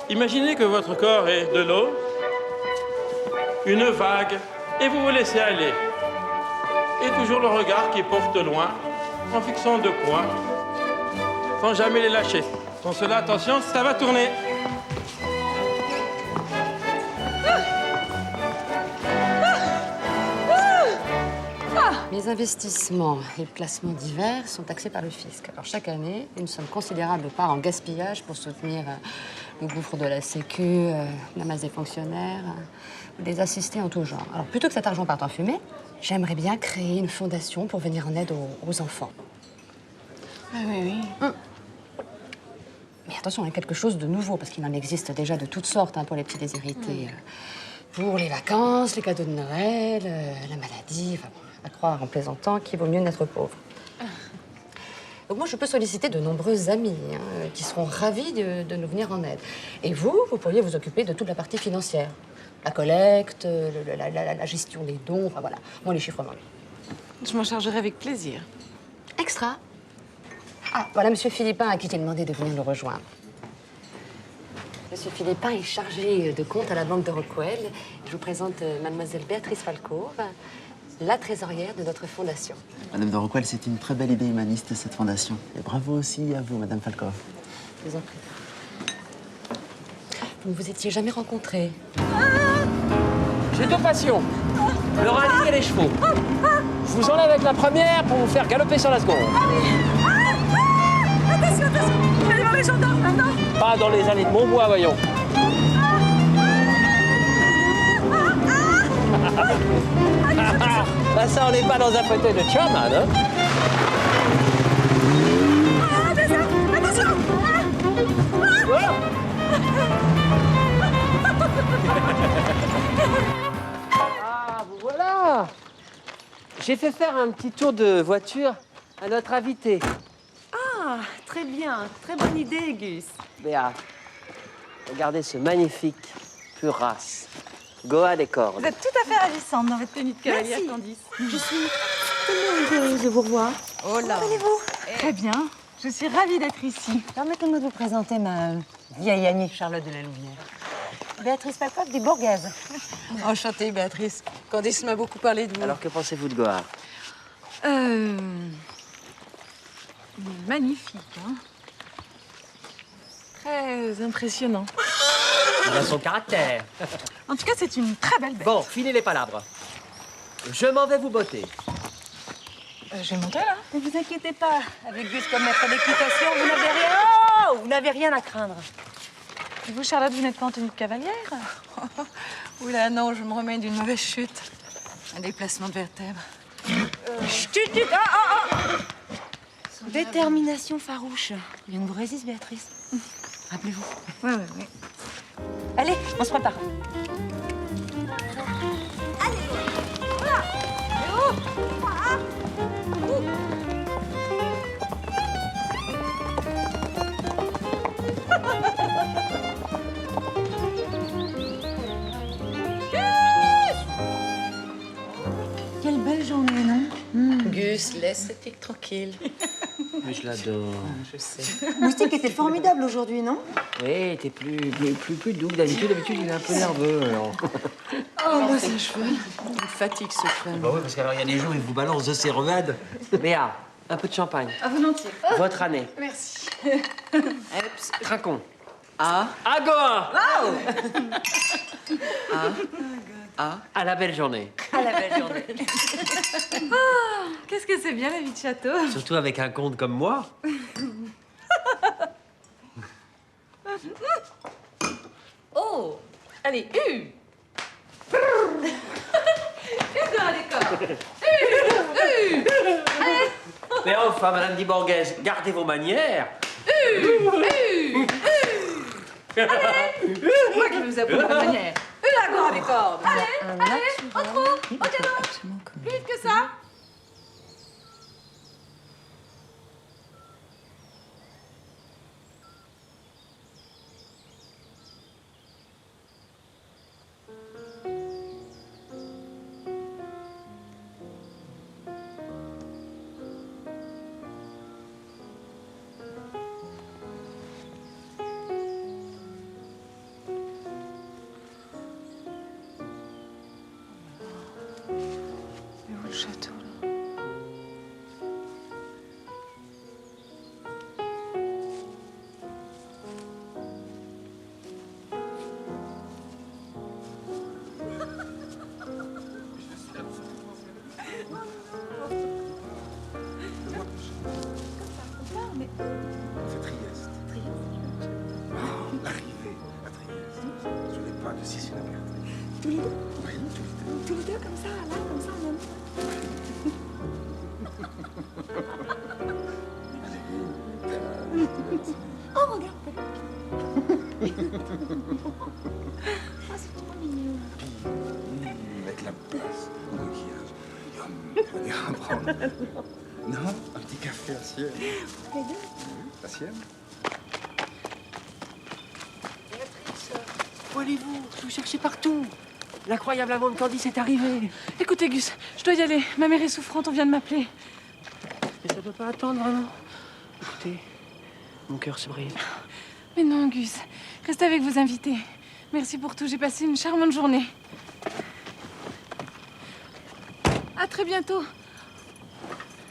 Imaginez que votre corps est de l'eau, une vague, et vous vous laissez aller. Et toujours le regard qui porte loin, en fixant deux points, sans jamais les lâcher. Sans cela, attention, ça va tourner. Les investissements et le placement divers sont taxés par le fisc. Alors chaque année, une somme considérable part en gaspillage pour soutenir le gouffre de la Sécu, la masse des fonctionnaires, ou des assistés en tout genre. Alors plutôt que cet argent parte en fumée, j'aimerais bien créer une fondation pour venir en aide aux enfants. Ah oui, oui. Mais attention, il y a quelque chose de nouveau, parce qu'il en existe déjà de toutes sortes pour les petits déshérités. Pour les vacances, les cadeaux de Noël, la maladie, enfin bon, à croire en plaisantant qu'il vaut mieux n'être pauvre. Donc moi, je peux solliciter de nombreux amis qui seront ravis de nous venir en aide. Et vous pourriez vous occuper de toute la partie financière. La collecte, la gestion des dons, enfin voilà. Moi, les chiffres m'ennuient. Je m'en chargerai avec plaisir. Extra. Ah, voilà Monsieur Philippin à qui j'ai demandé de venir nous rejoindre. Monsieur Philippin est chargé de compte à la banque de Rockwell. Je vous présente mademoiselle Béatrice Falcourt, la trésorière de notre fondation. Madame de Rockwell, c'est une très belle idée humaniste, cette fondation. Et bravo aussi à vous, Madame Falcourt. Je vous en prie. Vous ne vous étiez jamais rencontrés. J'ai deux passions, le rallye et les chevaux. Je vous enlève avec la première pour vous faire galoper sur la seconde. Attention, attention! Vous allez voir les gendarmes maintenant! Pas dans les allées de Montbois, voyons. Bah ça, on n'est pas dans un fauteuil de chairman, hein? Attention! Attention! Ah, vous voilà! J'ai fait faire un petit tour de voiture à notre invité. Ah, très bien. Très bonne idée, Gus. Béa, regardez ce magnifique cuirasse. Goa des cordes. Vous êtes tout à fait ravissante dans votre tenue de cavalière, Merci. Candice. Je suis tellement heureuse de vous revoir. Oh là. Comment allez-vous? Très bien. Je suis ravie d'être ici. Permettez-moi de vous présenter ma vieille amie Charlotte de la Louvière. Béatrice Palcoff des Bourgaises. Enchantée, Béatrice. Candice m'a beaucoup parlé de vous. Alors que pensez-vous de Goa? Magnifique, hein. Très impressionnant. Il a son caractère. En tout cas, c'est une très belle bête. Bon, filez les palabres. Je m'en vais vous botter. Je vais monter, là. Ne vous inquiétez pas, avec Gus comme maître d'équitation, vous n'avez rien à craindre. Et vous, Charlotte, vous n'êtes pas en tenue de cavalière? Oula, non, je me remets d'une mauvaise chute. Un déplacement de vertèbres. Chut. Détermination farouche. Rien ne vous résiste, Béatrice. Rappelez-vous. Ouais. Allez, on se prépare. Quelle belle journée, non? Gus, laisse cette tique tranquille. Mais je l'adore. Je sais. Moustique était formidable aujourd'hui, non? Oui, t'es plus doux que d'habitude. D'habitude, il est un peu nerveux. Alors. Oh, moi, ces cheveux. Il me fatigue, ce cheveu. Bah oui, parce qu'alors, il y a des jours, il vous balance de ses remèdes. Béa, un peu de champagne. À volontiers. Votre année. Merci. Eps, trinquons. Ah. À Goa! Ah. À la belle journée. À la belle journée. Oh, qu'est-ce que c'est bien, la vie de château. Surtout avec un comte comme moi. Oh, allez, dans les corps. Allez. Mais enfin, Madame Di Borghese, gardez vos manières. Moi qui vous apprends la manière. La gloire des cordes. Allez, en trop. Au cadeau. Plus vite que ça. Le château, là. C'est Trieste. Oh, l'arrivée à Trieste. Je n'ai pas de Sicile à perdre. Tous les deux? Oui, tous les deux. Tous les deux, comme ça, là, comme ça, même. Oh, regarde. Ah, c'est trop mignon. Avec la place au maquillage. On ira prendre. Non, un petit café à ciel. Les deux. À ciel. Béatrice, où allez-vous? Vous cherchez partout. L'incroyable amant de Candice est arrivé. Écoutez, Gus, je dois y aller. Ma mère est souffrante, on vient de m'appeler. Mais ça peut pas attendre, vraiment. Écoutez, mon cœur se brise. Mais non, Gus. Restez avec vos invités. Merci pour tout. J'ai passé une charmante journée. À très bientôt.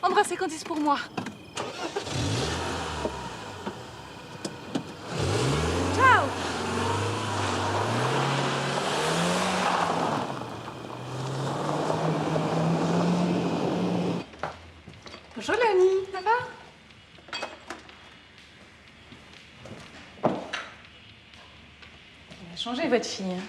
Embrassez Candice pour moi. Ciao. Bonjour, Léonie. Ça va? Elle a changé, votre fille. Hein.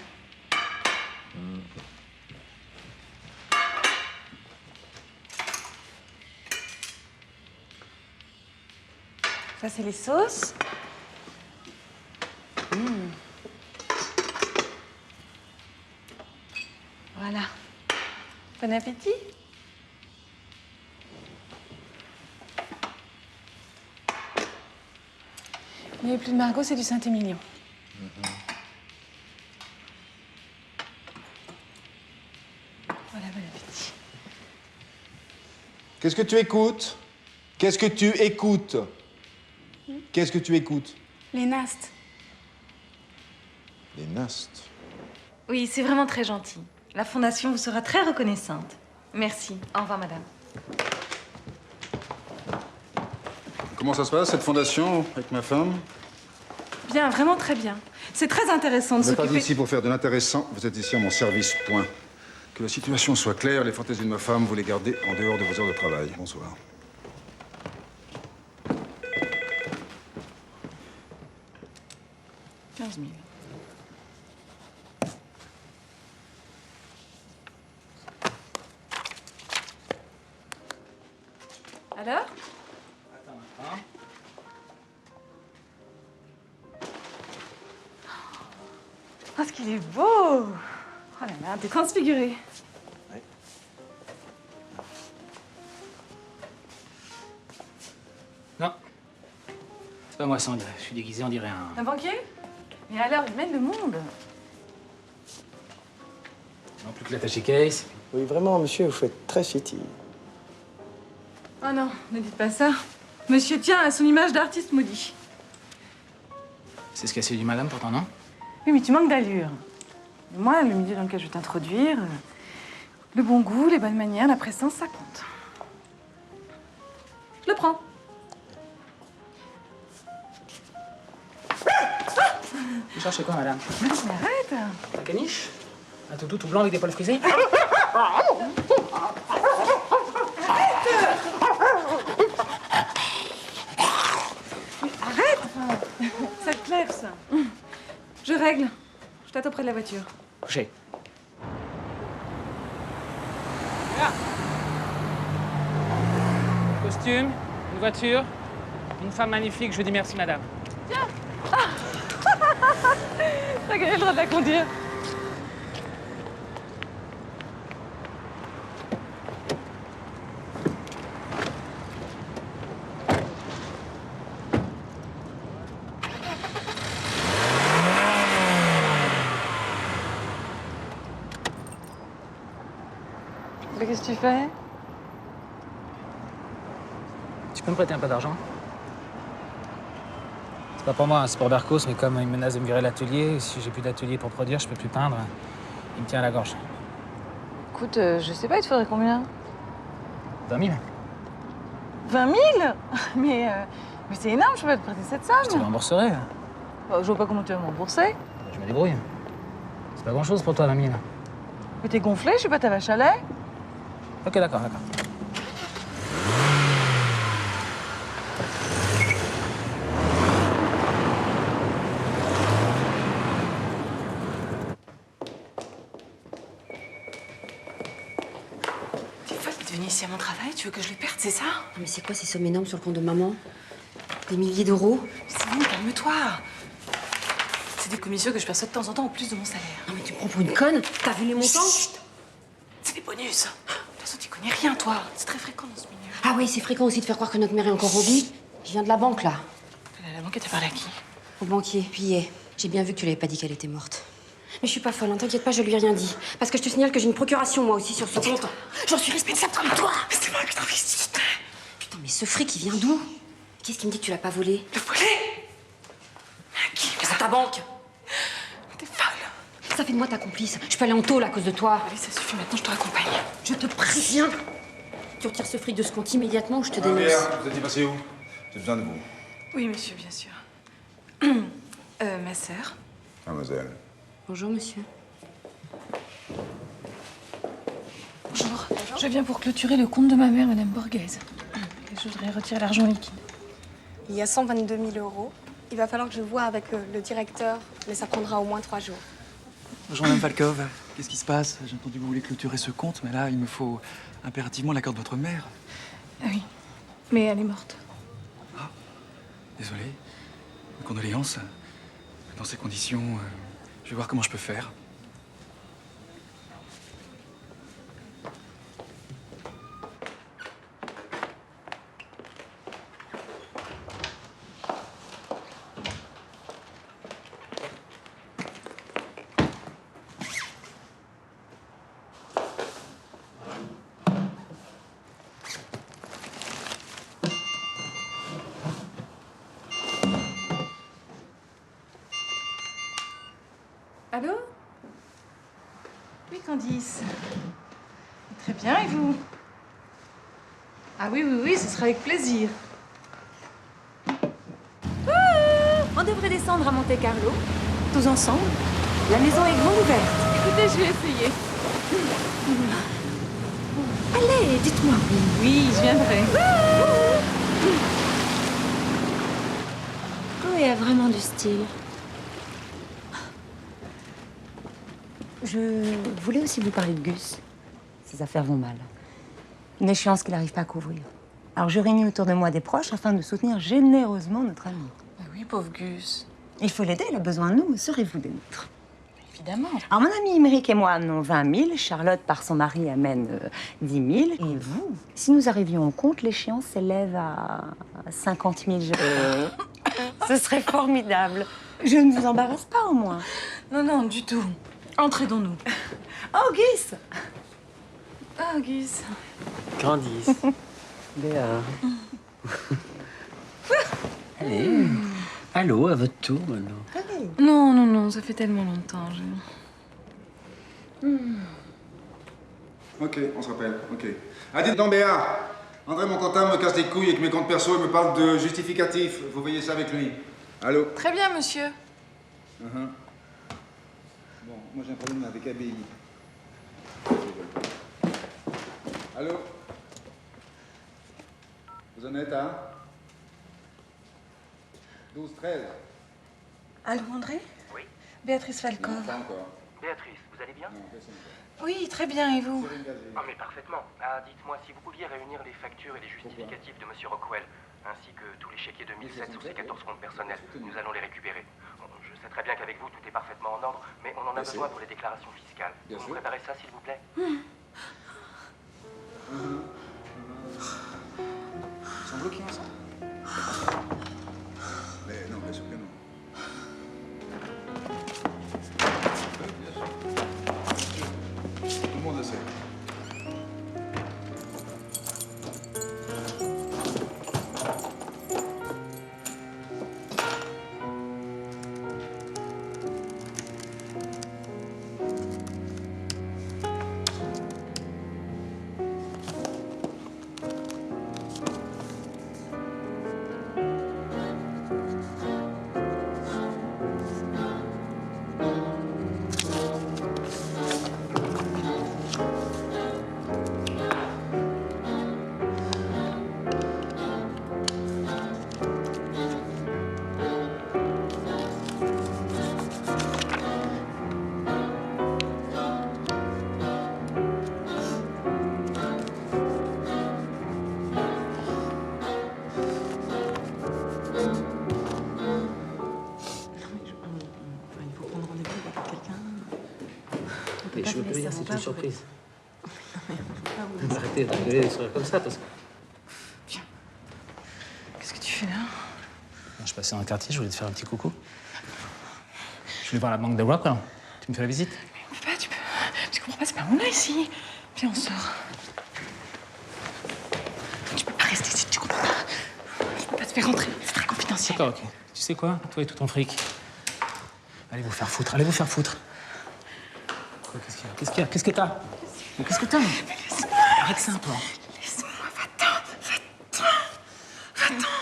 Ça, c'est les sauces. Voilà. Bon appétit. Il n'y a plus de Margot, c'est du Saint-Émilion. Qu'est-ce que tu écoutes? Qu'est-ce que tu écoutes? Qu'est-ce que tu écoutes? Les nastes. Les nastes. Oui, c'est vraiment très gentil. La Fondation vous sera très reconnaissante. Merci. Au revoir, madame. Comment ça se passe, cette fondation, avec ma femme? Bien, vraiment très bien. C'est très intéressant de Vous n'êtes pas s'occuper... ici pour faire de l'intéressant, vous êtes ici à mon service, point. Que la situation soit claire, les fantaisies de ma femme, vous les gardez en dehors de vos heures de travail. Bonsoir. « 15 000. Alors? Oh, ce qu'il est beau! Oh là là, t'es transfiguré. Non. C'est pas moi, Sand. Je suis déguisé, on dirait un... Un banquier? Mais alors, il mène le monde. Non plus que l'attaché case. Oui, vraiment, monsieur, vous faites très chétive. Oh non, ne dites pas ça. Monsieur tient à son image d'artiste maudit. C'est ce qu'a séduit madame, pourtant, non? Oui, mais tu manques d'allure. Moi, le milieu dans lequel je vais t'introduire, le bon goût, les bonnes manières, la présence, ça compte. Je le prends. Vous cherchez quoi, madame? Mais arrête! La caniche? Un toutou tout blanc avec des poils frisés? Arrête! Ça te lève, ça. Je règle. Je t'attends près de la voiture. Couchez. Costume, une voiture, une femme magnifique, je dis merci, madame. Tiens! T'as gagné le droit de la conduire. Mais qu'est-ce que tu fais? Tu peux me prêter un peu d'argent? C'est pas pour moi, c'est pour Bercos, mais comme il menace de me virer l'atelier, si j'ai plus d'atelier pour produire, je peux plus peindre. Il me tient à la gorge. Écoute, je sais pas, il te faudrait combien? 20 000. 20 000? Mais c'est énorme, je peux pas te prêter cette somme. Je te le rembourserai. Bah, je vois pas comment tu vas me rembourser. Je me débrouille. C'est pas grand-chose pour toi, 20 000. Mais t'es gonflé, je suis pas ta vache à lait. Ok, d'accord, d'accord. T'es folle d'être venue ici à mon travail, tu veux que je les perde, c'est ça? Mais c'est quoi ces sommes énormes sur le compte de maman? Des milliers d'euros? Simone, calme-toi. C'est des commissions que je perçois de temps en temps en plus de mon salaire. Non mais tu me prends pour une conne? T'as vu les montants? Chut! C'est des bonus. De toute façon, tu connais rien, toi. C'est très fréquent dans ce milieu. Ah oui, c'est fréquent aussi de faire croire que notre mère est encore au lit. Je viens de la banque, là. La banque, t'as parlé à qui? Au banquier, puis hier. J'ai bien vu que tu l'avais pas dit qu'elle était morte. Mais je suis pas folle, hein, t'inquiète pas, je lui ai rien dit. Parce que je te signale que j'ai une procuration, moi aussi, sur ce compte. J'en suis responsable comme toi. Mais c'est moi qui t'investis. Putain, mais ce fric, il vient d'où? Qu'est-ce qui me dit que tu l'as pas volé? Le volé? À qui? À ta banque. T'es folle. Ça fait de moi ta complice. Je peux aller en tôle à cause de toi. Allez, ça suffit, maintenant je te raccompagne. Je te préviens. Tu retires ce fric de ce compte immédiatement ou je te dénonce. Vous êtes passé où? J'ai besoin de vous. Oui, monsieur, bien sûr. Ma sœur. Mademoiselle. Bonjour, monsieur. Bonjour. Je viens pour clôturer le compte de ma mère, Madame Borghese. Je voudrais retirer l'argent liquide. Il y a 122 000 euros. Il va falloir que je voie avec le directeur, mais ça prendra au moins 3 jours. Bonjour Madame Falkov, qu'est-ce qui se passe? J'ai entendu que vous voulez clôturer ce compte, mais là, il me faut impérativement l'accord de votre mère. Ah oui, mais elle est morte. Désolé. Mes condoléances. Dans ces conditions, je vais voir comment je peux faire. 110. Très bien, et vous? Ah oui, oui, oui, ce sera avec plaisir. On devrait descendre à Monte Carlo, tous ensemble. La maison est grande ouverte. Écoutez, je vais essayer. Allez, dites-moi. Oui, je viendrai. Chloé a vraiment du style. Je voulais aussi vous parler de Gus. Ses affaires vont mal. Une échéance qu'il n'arrive pas à couvrir. Alors je réunis autour de moi des proches afin de soutenir généreusement notre ami. Bah oui, pauvre Gus. Il faut l'aider, il a besoin de nous. Serez-vous des nôtres? Évidemment. Alors mon ami Émeric et moi amenons 20 000. Charlotte, par son mari, amène 10 000. Et vous? Si nous arrivions au compte, l'échéance s'élève à 50 000. Ce serait formidable. Je ne vous embarrasse pas, au moins. Non, non, du tout. Entrez dans nous. Oh, Gus! Oh, Gus. Grandisse. Béa. Allez. Allô, à votre tour, maintenant. Allez. Non, non, non, ça fait tellement longtemps. Ok, on se rappelle, ok. Ah, dites donc, Béa, André, mon comptable, me casse les couilles avec mes comptes perso et me parle de justificatif. Vous voyez ça avec lui. Allô? Très bien, monsieur. Bon, moi j'ai un problème avec ABI. Allô? Vous en êtes à 12, 13. Allô, André? Oui. Béatrice Falkov. Non, pas encore. Béatrice, vous allez bien? Non, personne encore. Oui, très bien, et vous? Ah, mais parfaitement. Ah, dites-moi, si vous pouviez réunir les factures et les justificatifs de Monsieur Rockwell, ainsi que tous les chéquiers 2007 sur ces 14 comptes personnels, nous allons les récupérer. Bon, je sais très bien qu'avec vous, tout est parfaitement en ordre, mais on en a besoin pour les déclarations fiscales. Vous me préparez ça, s'il vous plaît? Ils sont bloqués ensemble? Mais non, bien sûr que non. Bien sûr. Tout le monde le sait. Je veux plus dire, c'est une surprise. Arrêtez de rigoler des sourires comme ça, parce que... Qu'est-ce que tu fais là? Je passais dans le quartier, je voulais te faire un petit coucou. Je voulais voir la banque de Rockwell. Tu me fais la visite? Mais pas, tu peux... Tu comprends pas, c'est pas mon là, ici. Viens, on sort. Tu peux pas rester ici, tu comprends pas. Je peux pas te faire rentrer, c'est très confidentiel. D'accord, ok. Tu sais quoi? Toi et tout ton fric. Allez vous faire foutre, allez vous faire foutre. Qu'est-ce qu'il y a? Qu'est-ce qu'il y a? Qu'est-ce que t'as? Qu'est-ce que t'as? Arrête ça un peu. Laisse-moi, va-t'en, va-t'en, va-t'en.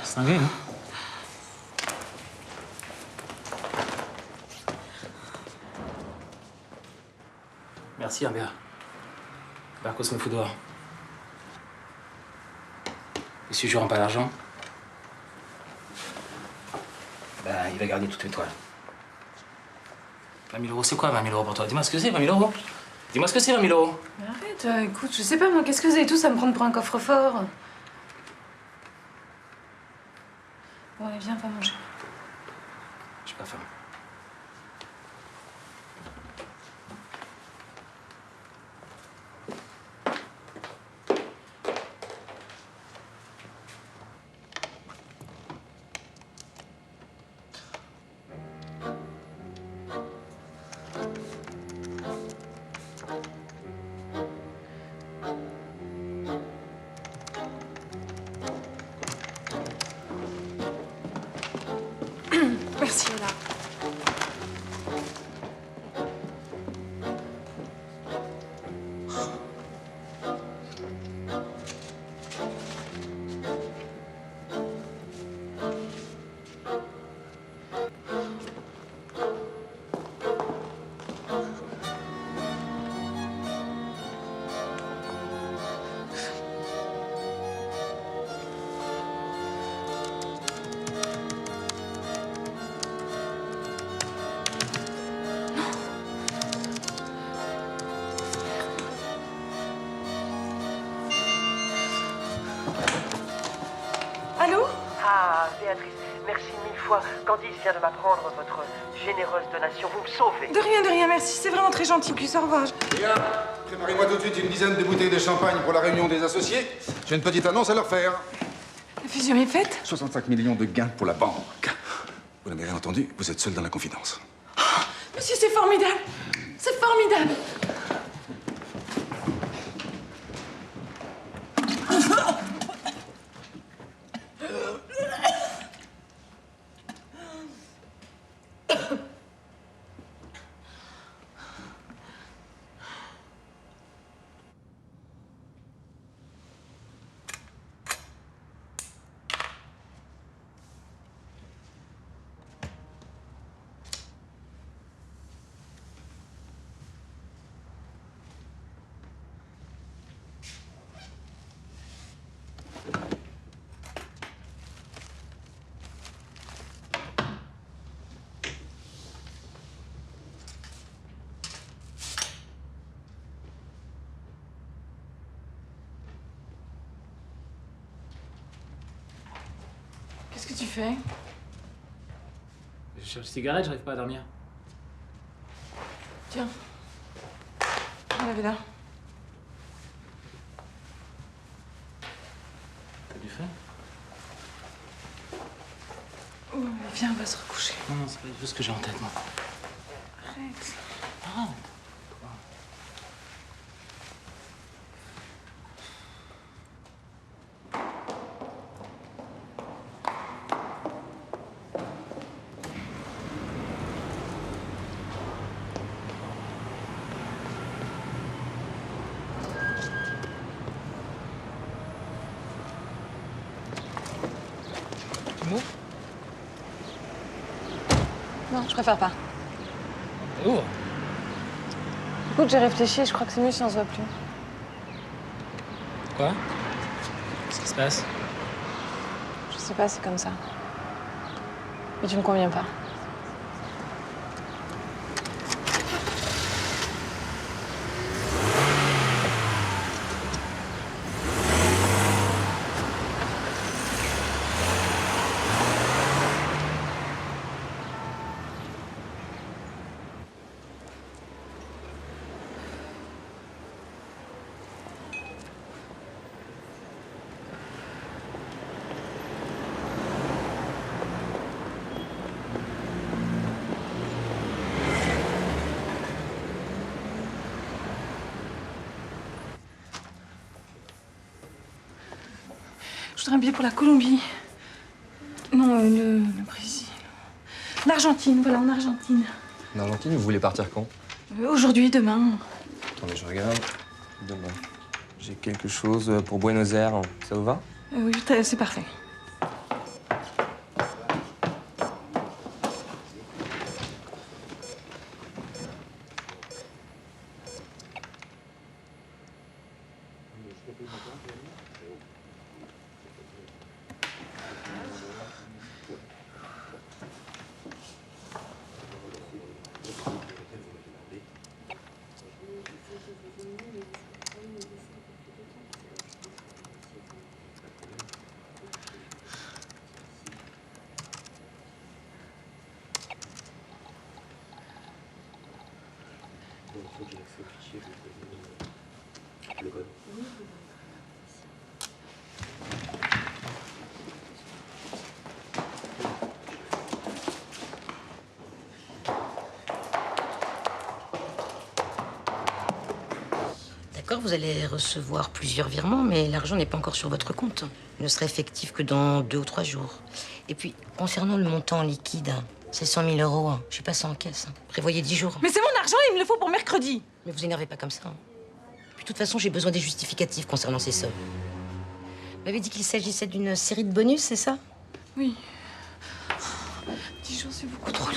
C'est un gay, non? Merci, hein, Béa. Barcos me fout dehors. Et si je rends pas l'argent, bah, il va garder toutes mes toiles. 20 000 euros, c'est quoi 20 000 euros pour toi? Dis-moi ce que c'est, 20 000 euros. Dis-moi ce que c'est, 20 000 euros. Mais arrête, écoute, je sais pas moi, qu'est-ce que c'est et tout, ça me prend pour un coffre-fort. Bon, allez, viens, pas manger. J'ai pas faim. Merci. Ah, Béatrice, merci mille fois. Candice vient de m'apprendre votre généreuse donation. Vous me sauvez. De rien, merci. C'est vraiment très gentil. Au revoir. Bien, préparez-moi tout de suite une dizaine de bouteilles de champagne pour la réunion des associés. J'ai une petite annonce à leur faire. La fusion est faite? 65 millions de gains pour la banque. Vous n'avez rien entendu, vous êtes seul dans la confidence. Oh, monsieur, c'est formidable. C'est formidable. Qu'est-ce que tu fais? Je cherche une cigarette, j'arrive pas à dormir. Tiens. L'avez là. T'as du faim? Oh, viens, on va se recoucher. Non, c'est pas du tout ce que j'ai en tête, moi. Arrête. Ah. Non, je préfère pas. Ouvre. Écoute, j'ai réfléchi et je crois que c'est mieux si on se voit plus. Quoi? Qu'est-ce qui se passe? Je sais pas, c'est comme ça. Mais tu me conviens pas. Je voudrais un billet pour la Colombie. Non, le Brésil. L'Argentine, voilà, en Argentine. En Argentine, vous voulez partir quand? Aujourd'hui, demain. Attendez, je regarde. Demain. J'ai quelque chose pour Buenos Aires. Ça vous va? Oui, c'est parfait. D'accord, vous allez recevoir plusieurs virements, mais l'argent n'est pas encore sur votre compte. Il ne sera effectif que dans 2 ou 3 jours. Et puis, concernant le montant liquide, c'est 100 000 €. Je suis passé en caisse. Prévoyez 10 jours. Mais c'est mon argent, il me le faut pour mercredi. Mais vous énervez pas comme ça. Puis, de toute façon, j'ai besoin des justificatifs concernant ces sommes. Vous m'avez dit qu'il s'agissait d'une série de bonus, c'est ça? Oui. 10 jours, c'est beaucoup trop long.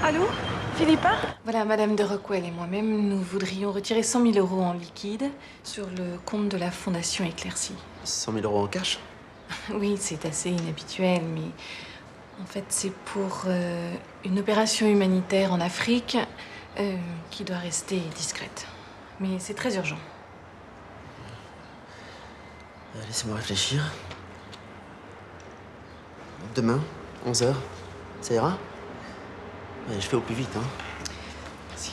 Allô? Philippa? Voilà, Madame de Rockwell et moi-même, nous voudrions retirer 100 000 € en liquide sur le compte de la Fondation Éclaircie. 100 000 € en cash? Oui, c'est assez inhabituel, mais en fait, c'est pour une opération humanitaire en Afrique qui doit rester discrète. Mais c'est très urgent. Laissez-moi réfléchir. Demain, 11h, ça ira? Ouais, je fais au plus vite, hein. Merci.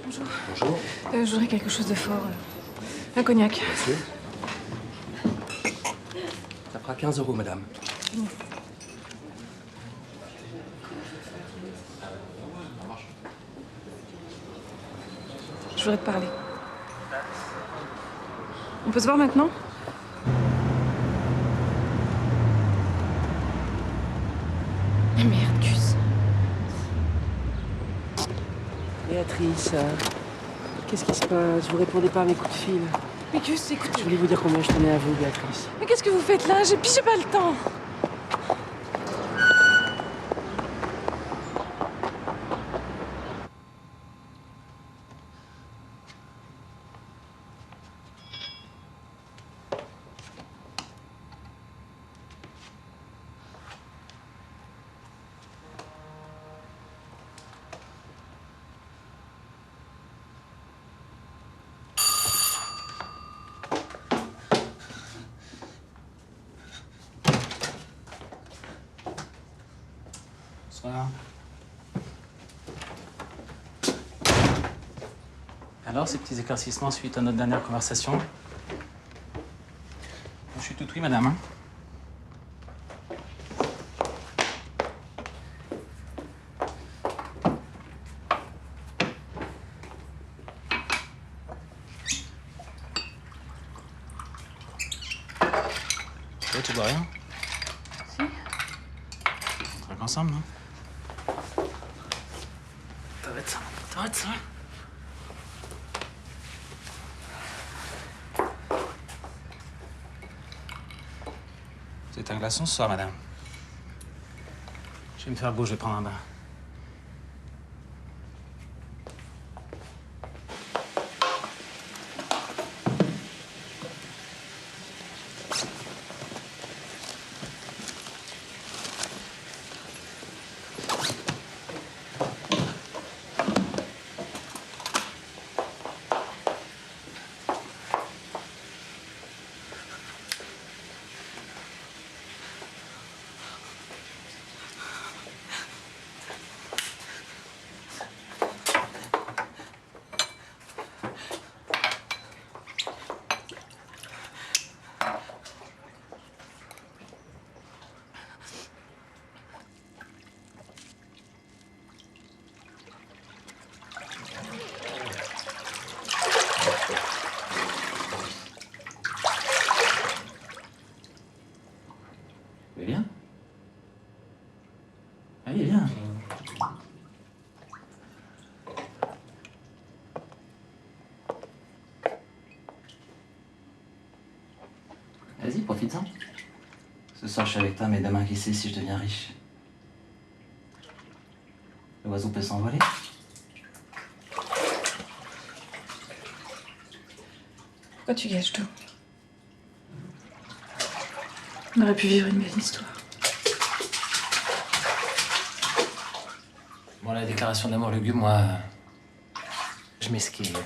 Bonjour. Bonjour. Je voudrais quelque chose de fort. Un cognac. Merci. Ça fera 15 €, madame. Je voudrais te parler. On peut se voir maintenant? Ah merde, Gus. Béatrice, qu'est-ce qui se passe? Vous répondez pas à mes coups de fil. Mais Gus, écoute... Je voulais vous dire combien je tenais à vous, Béatrice. Mais qu'est-ce que vous faites là? J'ai pas le temps. Bonsoir. Alors, ces petits éclaircissements suite à notre dernière conversation? Je suis tout oui, madame. Hein? Toi, tu bois rien? Si. On travaille ensemble, non? T'arrêtes ça. C'est un glaçon ce soir, madame. Je vais me faire beau, je vais prendre un bain. Viens. Allez, viens. Vas-y, profite-en. Ce soir, je suis avec toi, mais demain, qui sait si je deviens riche? L'oiseau peut s'envoler. Pourquoi tu gâches tout? On aurait pu vivre une belle histoire. Bon, la déclaration d'amour lugubre, moi, je m'esquive.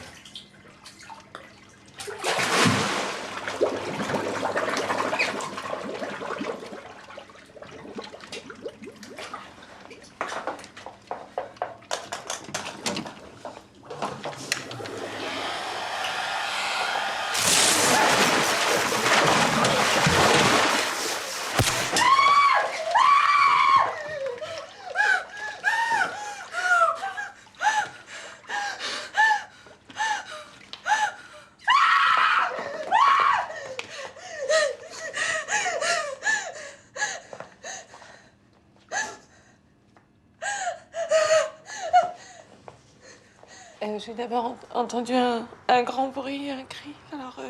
J'ai d'abord entendu un grand bruit, un cri. Alors,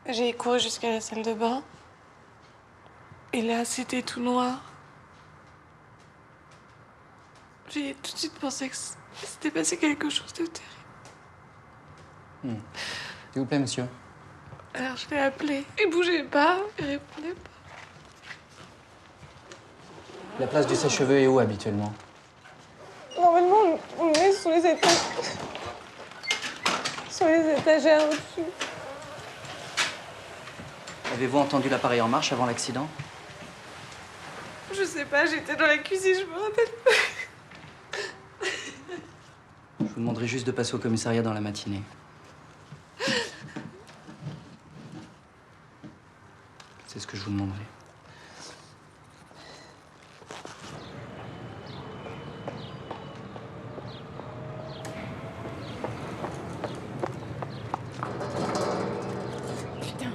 j'ai couru jusqu'à la salle de bain. Et là, c'était tout noir. J'ai tout de suite pensé que s'était passé quelque chose de terrible. S'il vous plaît, monsieur. Alors je l'ai appelé. Il bougeait pas, il répondait pas. La place du sèche-cheveux est où habituellement? Normalement, on le met sur les étages. Sur les étagères au-dessus. Avez-vous entendu l'appareil en marche avant l'accident? Je sais pas, j'étais dans la cuisine, je me rappelle pas. Je vous demanderai juste de passer au commissariat dans la matinée. C'est ce que je vous demanderai. Putain.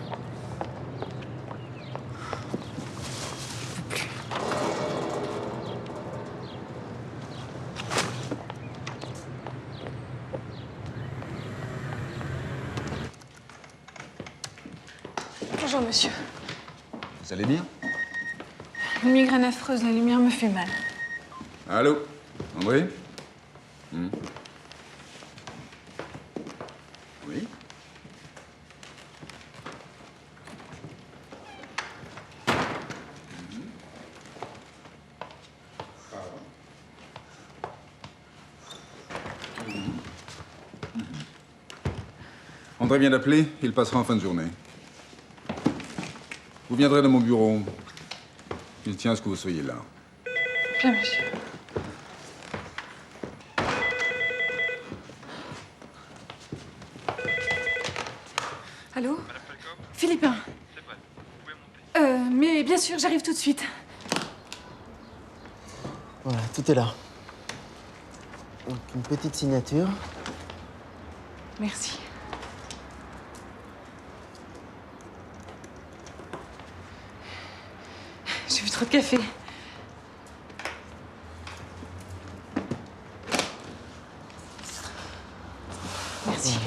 Bonjour, monsieur. Vous allez bien? Une migraine affreuse, la lumière me fait mal. Allô? André? Oui? André vient d'appeler, il passera en fin de journée. Vous viendrez dans mon bureau. Il tient à ce que vous soyez là. Bien, monsieur. Allô? Philippin. Mais bien sûr, j'arrive tout de suite. Voilà, tout est là. Donc, une petite signature. Merci. J'ai vu trop de café. Merci.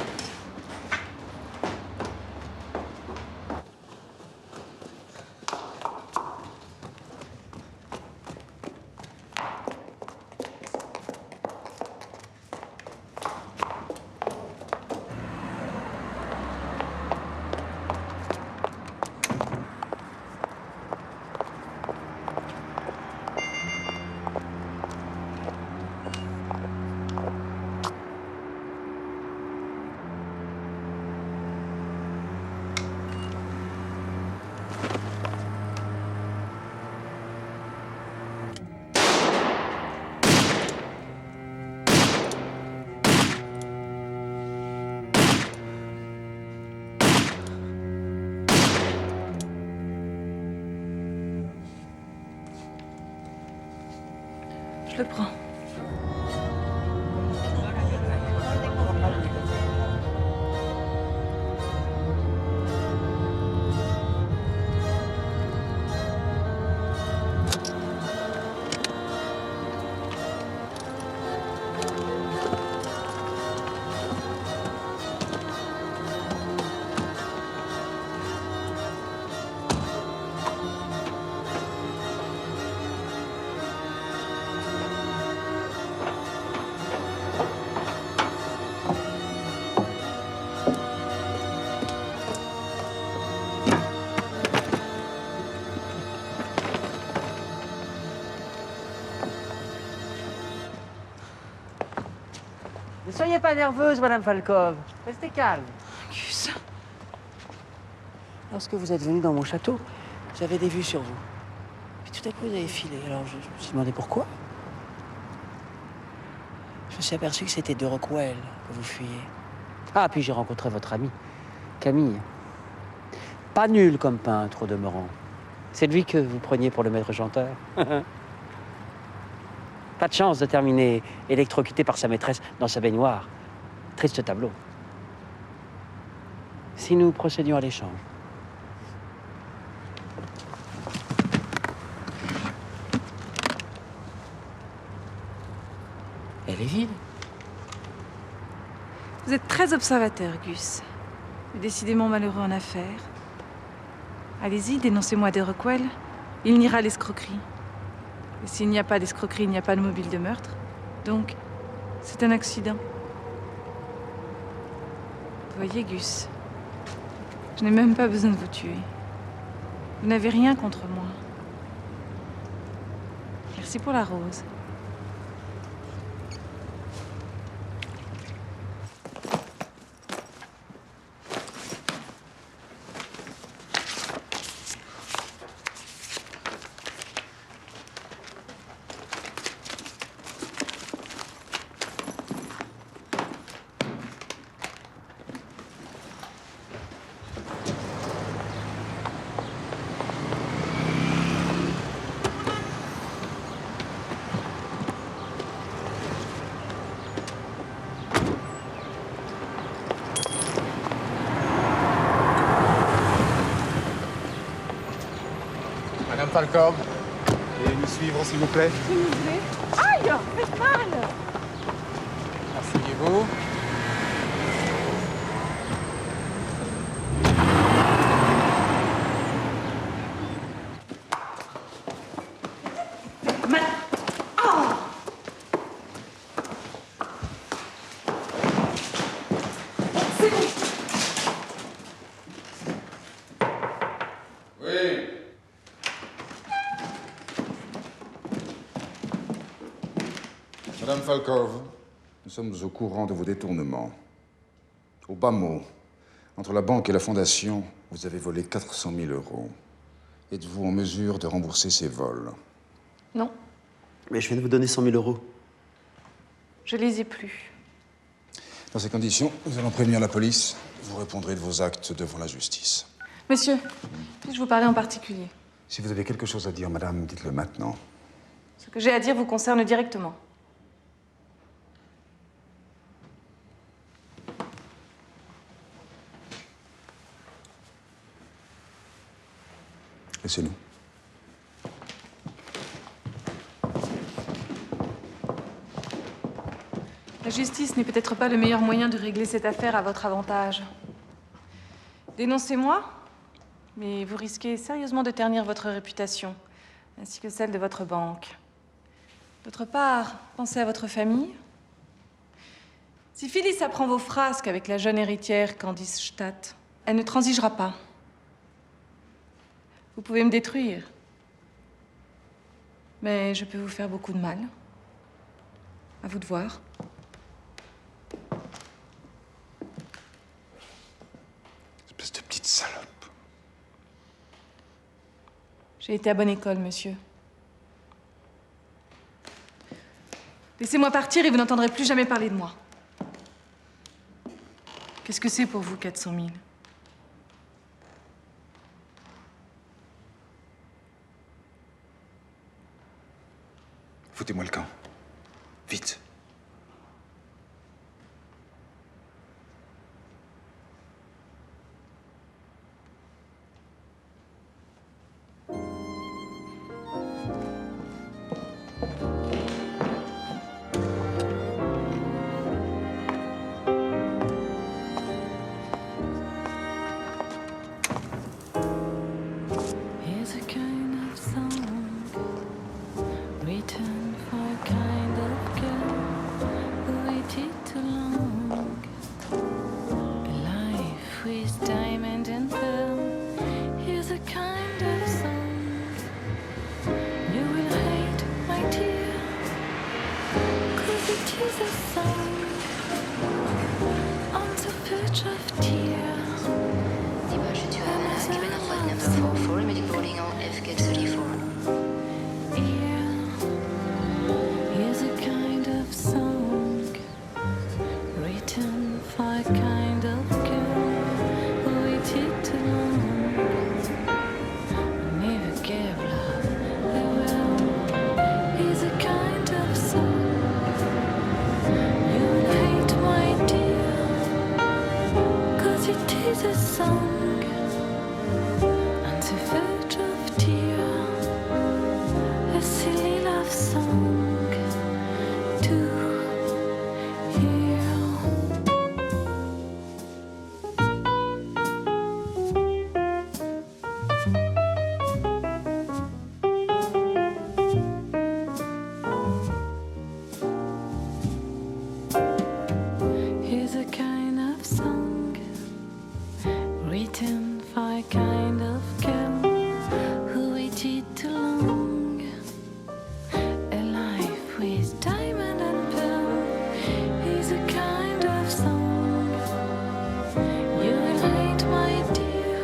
Je le prends. Ne soyez pas nerveuse, Madame Falkov. Restez calme. Gus. Lorsque vous êtes venu dans mon château, j'avais des vues sur vous. Puis tout à coup, vous avez filé. Alors je me suis demandé pourquoi. Je me suis aperçu que c'était de Rockwell que vous fuyiez. Ah, puis j'ai rencontré votre amie, Camille. Pas nul comme peintre, au demeurant. C'est lui que vous preniez pour le maître chanteur. Pas de chance de terminer électrocuté par sa maîtresse dans sa baignoire. Triste tableau. Si nous procédions à l'échange. Elle est vide. Vous êtes très observateur, Gus. Décidément malheureux en affaires. Allez-y, dénoncez-moi de Rockwell. il niera l'escroquerie. Et s'il n'y a pas d'escroquerie, il n'y a pas de mobile de meurtre. Donc, c'est un accident. Vous voyez, Gus, je n'ai même pas besoin de vous tuer. Vous n'avez rien contre moi. Merci pour la rose. Madame Falcor, veuillez nous suivre, s'il vous plaît. S'il vous plaît. Aïe, faites mal. Asseyez-vous. Madame Falkov, nous sommes au courant de vos détournements. Au bas mot, entre la banque et la fondation, vous avez volé 400 000 €. Êtes-vous en mesure de rembourser ces vols? Non, Mais je viens de vous donner 100 000 €. je les ai plus. Dans ces conditions, nous allons prévenir la police. Vous répondrez de vos actes devant la justice. Monsieur, puis-je vous parler en particulier? Si vous avez quelque chose à dire, madame, dites-le maintenant. Ce que j'ai à dire vous concerne directement. Laissez-nous. La justice n'est peut-être pas le meilleur moyen de régler cette affaire à votre avantage. Dénoncez-moi, mais vous risquez sérieusement de ternir votre réputation, ainsi que celle de votre banque. D'autre part, pensez à votre famille. Si Phyllis apprend vos frasques avec la jeune héritière Candice Stadt, elle ne transigera pas. Vous pouvez me détruire, mais je peux vous faire beaucoup de mal. À vous de voir. Espèce de petite salope. J'ai été à bonne école, monsieur. Laissez-moi partir et vous n'entendrez plus jamais parler de moi. Qu'est-ce que c'est pour vous, 400 000 ? Foutez-moi le camp. Vite. Here's a kind of song written for a kind of girl who waited too long. A life with diamond and pearl. Here's a kind of song you will hate, my dear, 'cause it is a song on the verge of tears. L'image du kilomètre 4444, immediate boarding on FK 34. Here's a kind of song written for a kind of girl who waited too long. Never gave love a well. Here's a kind of song you'll hate, my dear, 'cause it is a song on the verge of tears. A silly love song to hear. kind of girl who waited too long. A life with diamond and pearl is a kind of song. You will hate, my dear,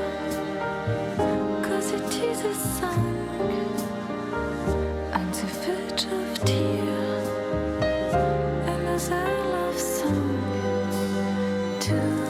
'cause it is a song on the verge of tears. Another love song to